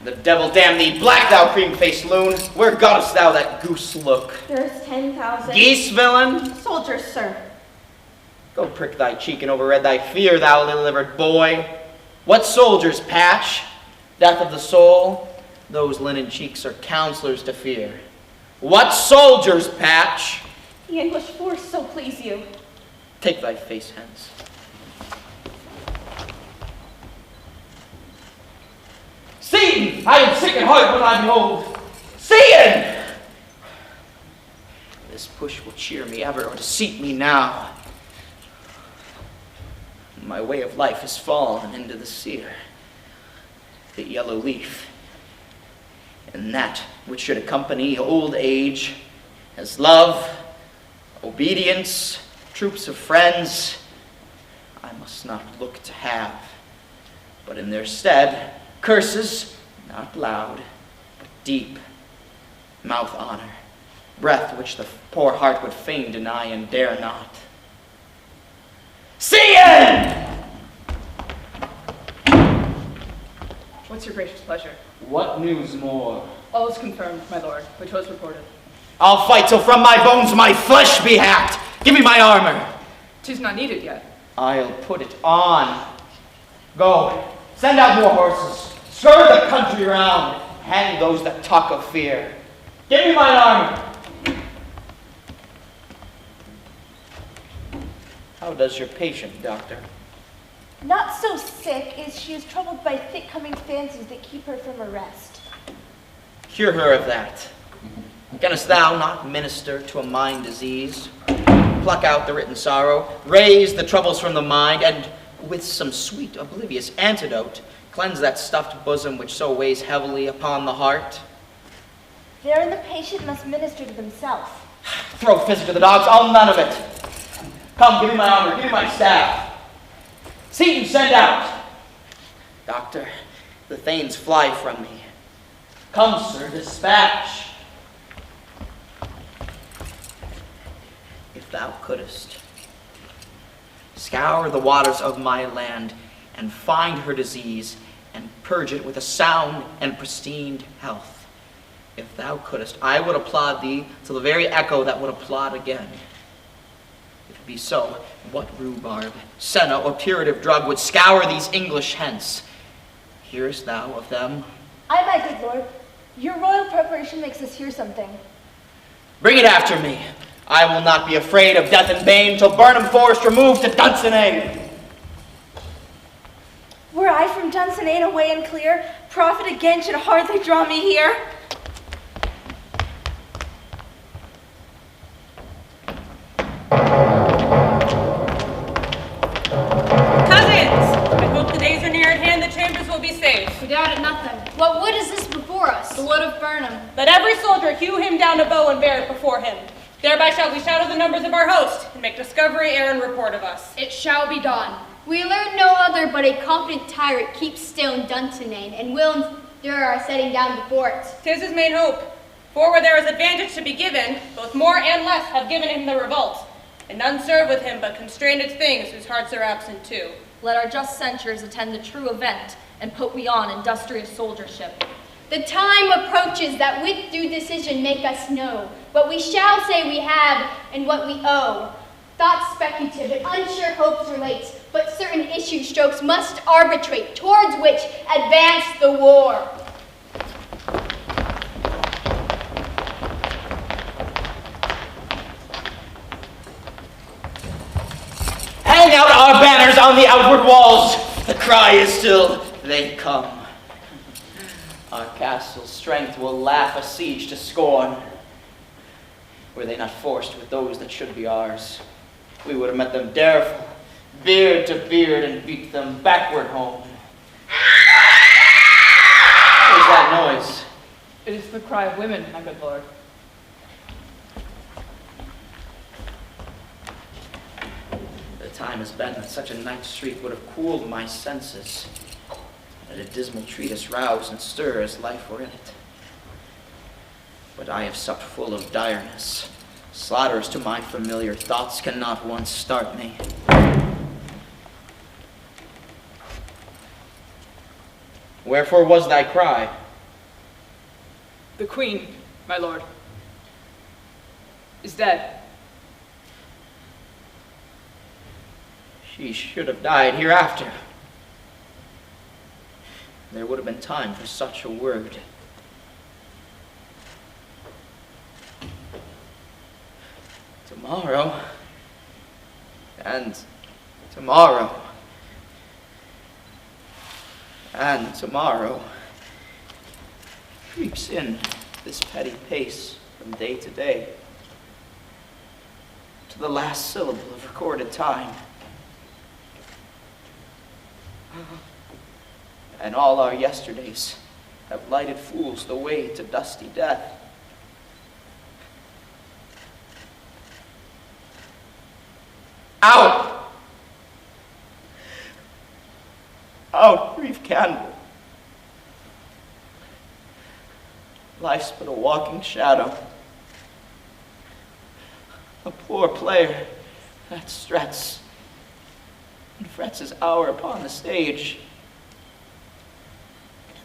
The devil damn thee, black thou cream-faced loon, where gottest thou that goose look? There's 10,000. Geese, villain? Soldiers, sir. Go prick thy cheek and overread thy fear, thou ill-livered boy. What soldiers, Patch? Death of the soul? Those linen cheeks are counselors to fear. What soldiers, Patch? The English force, so please you. Take thy face hence. Seaton! I am sick at heart when I behold. Seaton! This push will cheer me ever, or to seat me now. My way of life has fallen into the sear, the yellow leaf, and that which should accompany old age, as love, obedience, troops of friends, I must not look to have, but in their stead, curses, not loud, but deep, mouth honor, breath which the poor heart would fain deny and dare not. Seaton! What's your gracious pleasure? What news more? All is confirmed, my lord, which was reported. I'll fight till from my bones my flesh be hacked. Give me my armor. 'Tis not needed yet. I'll put it on. Go, send out more horses. Stir the country round. Hang those that talk of fear. Give me my armor. How does your patient, doctor? Not so sick as she is troubled by thick-coming fancies that keep her from her rest. Cure her of that. Canst thou not minister to a mind disease? Pluck out the written sorrow, raise the troubles from the mind, and with some sweet oblivious antidote, cleanse that stuffed bosom which so weighs heavily upon the heart. Therein the patient must minister to himself. Throw physic to the dogs, I'll none of it. Come, give me my armor, give me my staff. Seaton, send out. Doctor, the thanes fly from me. Come, sir, dispatch. If thou couldst, scour the waters of my land and find her disease and purge it with a sound and pristine health. If thou couldst, I would applaud thee till the very echo that would applaud again. If it be so, what rhubarb, senna, or purgative drug would scour these English hence? Hearest thou of them? Aye, my good lord. Your royal preparation makes us hear something. Bring it after me. I will not be afraid of death and bane till Burnham Forest removed to Dunsinane. Were I from Dunsinane away and clear, profit again should hardly draw me here. We doubted nothing. What wood is this before us? The wood of Burnham. Let every soldier hew him down a bow and bear it before him. Thereby shall we shadow the numbers of our host, and make discovery ere and report of us. It shall be done. We learn no other but a confident tyrant keeps still in Dunsinane, and will endure our setting down before it. 'Tis his main hope. For where there is advantage to be given, both more and less have given him the revolt, and none serve with him but constrained things whose hearts are absent too. Let our just censures attend the true event, and put we on industrious soldiership. The time approaches that with due decision make us know what we shall say we have and what we owe. Thoughts speculative and unsure hopes relate, but certain issue strokes must arbitrate, towards which advance the war. Hang out our banners on the outward walls. The cry is still, they come. Our castle's strength will laugh a siege to scorn. Were they not forced with those that should be ours, we would have met them dareful, beard to beard, and beat them backward home. What is that noise? It is the cry of women, my good lord. The time has been that such a night street would have cooled my senses. Let a dismal treatise rouse and stir as life were in it. But I have supped full of direness. Slaughters to my familiar thoughts cannot once start me. Wherefore was thy cry? The queen, my lord, is dead. She should have died hereafter. There would have been time for such a word. Tomorrow, and tomorrow, and tomorrow creeps in this petty pace from day to day, to the last syllable of recorded time. And all our yesterdays have lighted fools the way to dusty death. Out! Out, brief candle. Life's but a walking shadow. A poor player that struts and frets his hour upon the stage.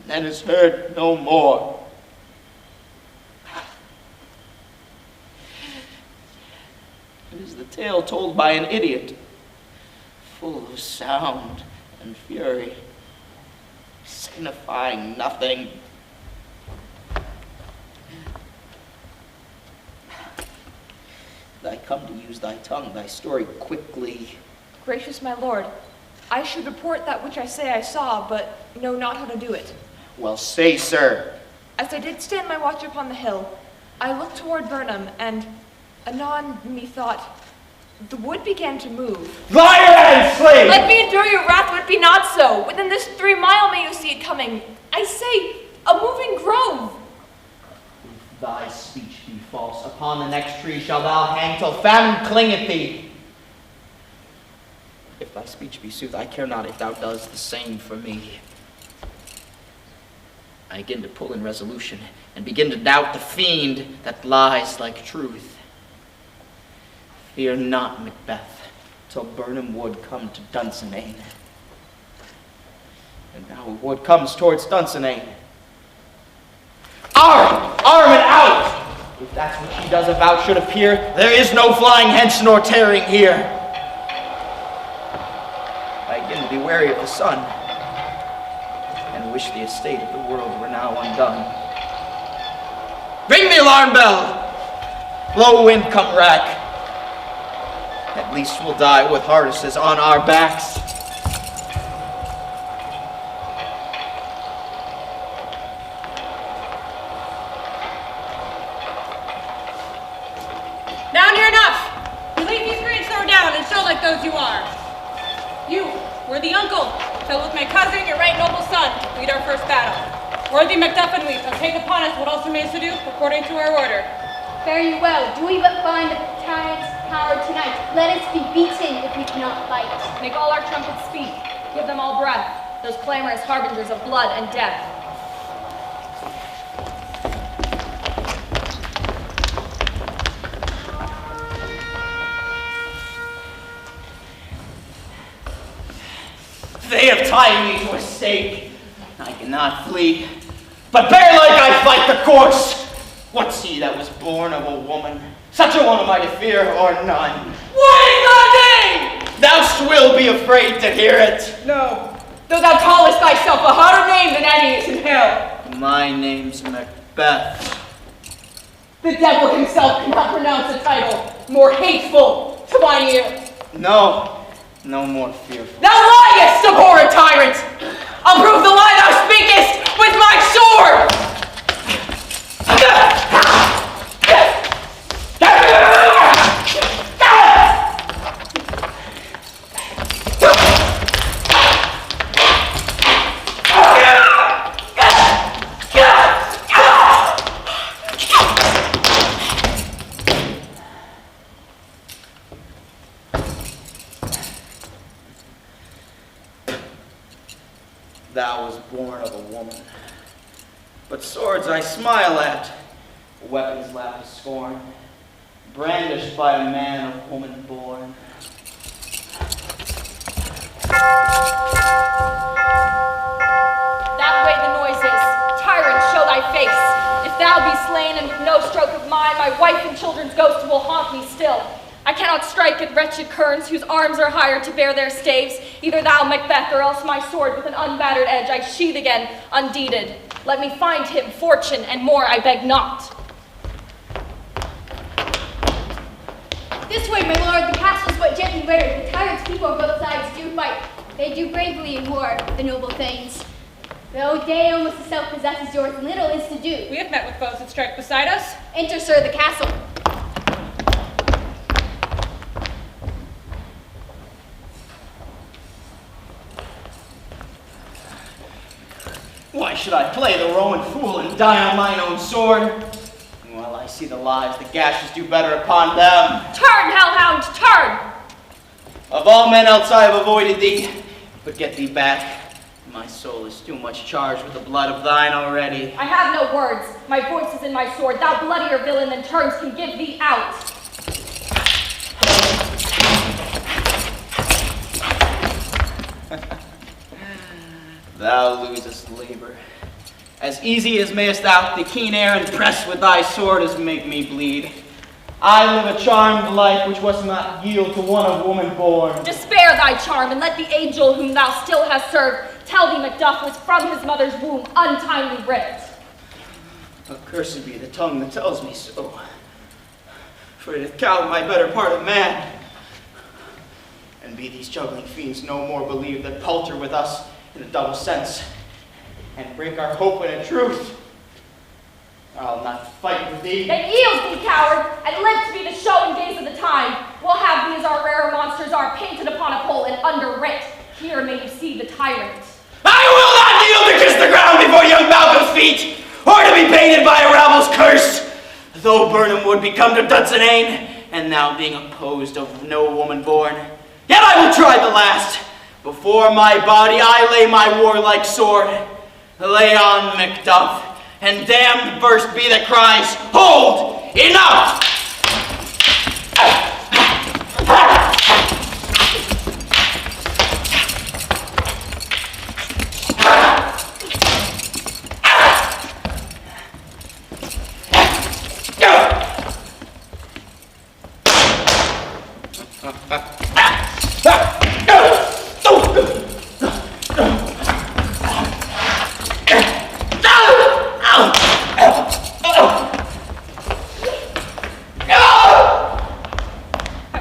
and is heard no more. It is the tale told by an idiot, full of sound and fury, signifying nothing. I come to use thy tongue, thy story quickly. Gracious my lord, I should report that which I say I saw, but know not how to do it. Well, say, sir. As I did stand my watch upon the hill, I looked toward Burnham, and anon methought the wood began to move. Liar and slave! Let me endure your wrath, would it be not so. Within this 3 mile may you see it coming. I say, a moving grove. If thy speech be false, upon the next tree shalt thou hang till famine clingeth thee. If thy speech be sooth, I care not if thou does the same for me. I begin to pull in resolution, and begin to doubt the fiend that lies like truth. Fear not, Macbeth, till Burnham Wood come to Dunsinane. And now a wood comes towards Dunsinane. Arm! Arm and out! If that's what she does avouch should appear, there is no flying hence nor tearing here. I begin to be wary of the sun, and wish the estate of the world were now undone. Ring the alarm bell! Blow wind come rack. At least we'll die with harnesses on our backs. Now near enough! You leave these great sword down and show like those you are. You, worthy uncle, shall with my cousin, your right noble son, lead our first battle. Worthy Macduffin, we shall take upon us what else remains to do according to our order. Fare you well. Do we but find the tyrant's power tonight? Let us be beaten if we cannot fight. Make all our trumpets speak. Give them all breath, those clamorous harbingers of blood and death. They have tied me to a stake. I cannot flee, but bear-like I fight the course. What's he that was born of a woman? Such a one am I to fear or none. What is thy name? Thou wilt be afraid to hear it. No, though thou callest thyself a harder name than any is in hell. My name's Macbeth. The devil himself cannot pronounce a title more hateful to mine ear. No, no more fearful. Thou liest, abhorrent tyrant! I'll prove the lie thou speakest with my sword! Thou was born of a woman, but swords I smile at, weapons laugh to scorn, brandished by a man of woman born. That way the noise is. Tyrant, show thy face. If thou be slain, and with no stroke of mine, my wife and children's ghosts will haunt me still. I cannot strike at wretched kerns whose arms are hired to bear their staves. Either thou, Macbeth, or else my sword with an unbattered edge I sheathe again, undeeded. Let me find him, fortune, and more I beg not. This way, my lord, the castle's but gently wearied. The tyrant's people on both sides do fight. They do bravely in war, the noble thanes. Though day almost as self-possessed as yours, little is to do. We have met with foes that strike beside us. Enter, sir, the castle. Why should I play the Roman fool and die on mine own sword? Well, I see the lives the gashes do better upon them. Turn, hellhound, turn! Of all men else I have avoided thee, but get thee back. My soul is too much charged with the blood of thine already. I have no words. My voice is in my sword. Thou bloodier villain than terms can give thee out. Thou losest labor, As easy as mayest thou the keen air and press with thy sword as make me bleed. I live a charmed life which was not yield to one of woman born. Despair thy charm, and let the angel whom thou still hast served tell thee Macduff was from his mother's womb untimely ripped. Accursed be the tongue that tells me so, for it hath cowed my better part of man. And be these juggling fiends no more believe that palter with us in a double sense, and break our hope in a truth. I'll not fight with thee. Then yield thee, coward, and live to be the show and gaze of the time. We'll have thee as our rarer monsters are, painted upon a pole and underwrit. Here may you see the tyrant. I will not kneel to kiss the ground before young Malcolm's feet, or to be painted by a rabble's curse. Though Burnham would become to Dunsinane, and now being opposed of no woman born, yet I will try the last. Before my body I lay my warlike sword. Lay on, Macduff, and damned first be that cries, hold, enough!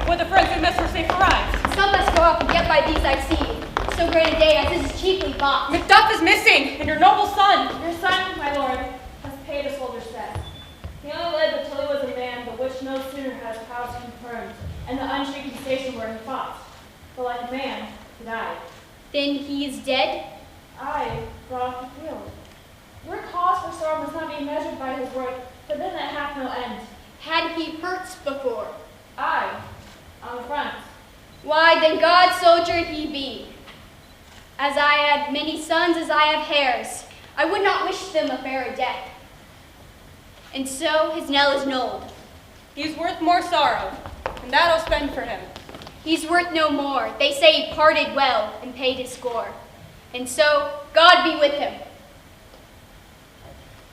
Would the friends of Messer safe arrive? Some must go up, and yet by these I see. So great a day as this is chiefly bought. Macduff is missing, and your noble son. Your son, my lord, has paid a soldier's debt. He only lived until he was a man, but which no sooner has prowess confirmed, and the unshaken station where he fought. But like a man, he died. Then he is dead? I brought off the field. Your cause for sorrow must not be measured by his work, for then that hath no end. Had he hurts before? I, on the front. Why, then God's soldier he be. As I had many sons as I have hairs, I would not wish them a fairer death. And so his knell is knolled. He's worth more sorrow, and that I'll spend for him. He's worth no more. They say he parted well and paid his score. And so, God be with him.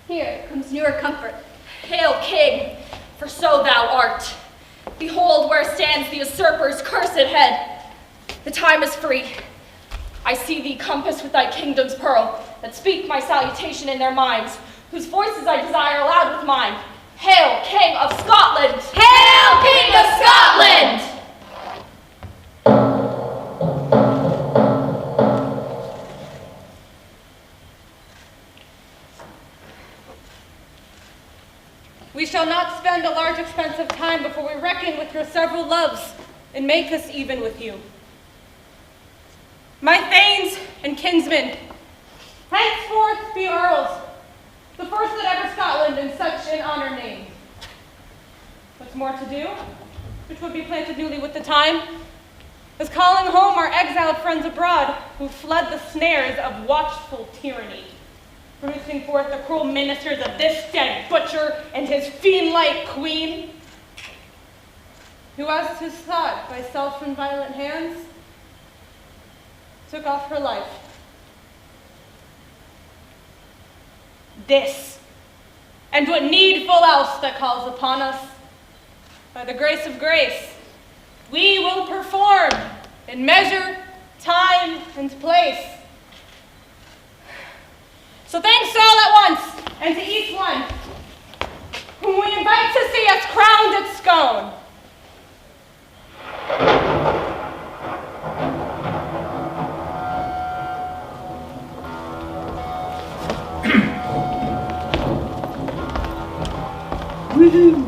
Here comes newer comfort. Hail, King, for so thou art. Behold where stands the usurper's cursed head. The time is free. I see thee compassed with thy kingdom's pearl, that speak my salutation in their minds, whose voices I desire aloud with mine. Hail, King of Scotland! Hail, King of Scotland! We shall not spend a large expense of time before we reckon with your several loves and make us even with you. My thanes and kinsmen, henceforth be earls, the first that ever Scotland in such an honor named. What's more to do, which would be planted newly with the time, is calling home our exiled friends abroad who fled the snares of watchful tyranny, producing forth the cruel ministers of this dead butcher and his fiend-like queen, who, as 'tis thought, by self and violent hands, took off her life. This, and what needful else that calls upon us, by the grace of grace, we will perform in measure, time, and place. So thanks all at once, and to each one, whom we invite to see us crowned at Scone. Woohoo!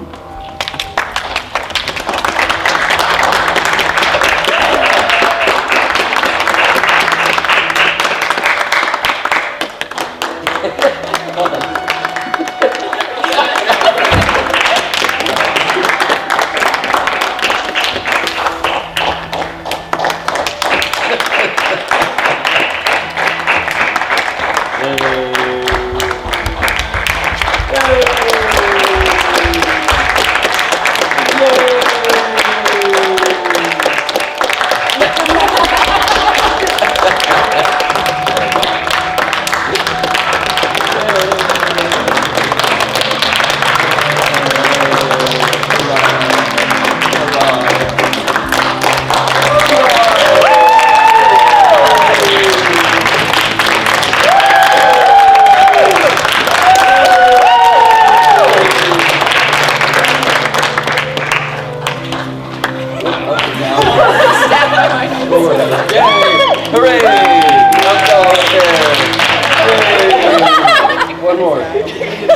Lord.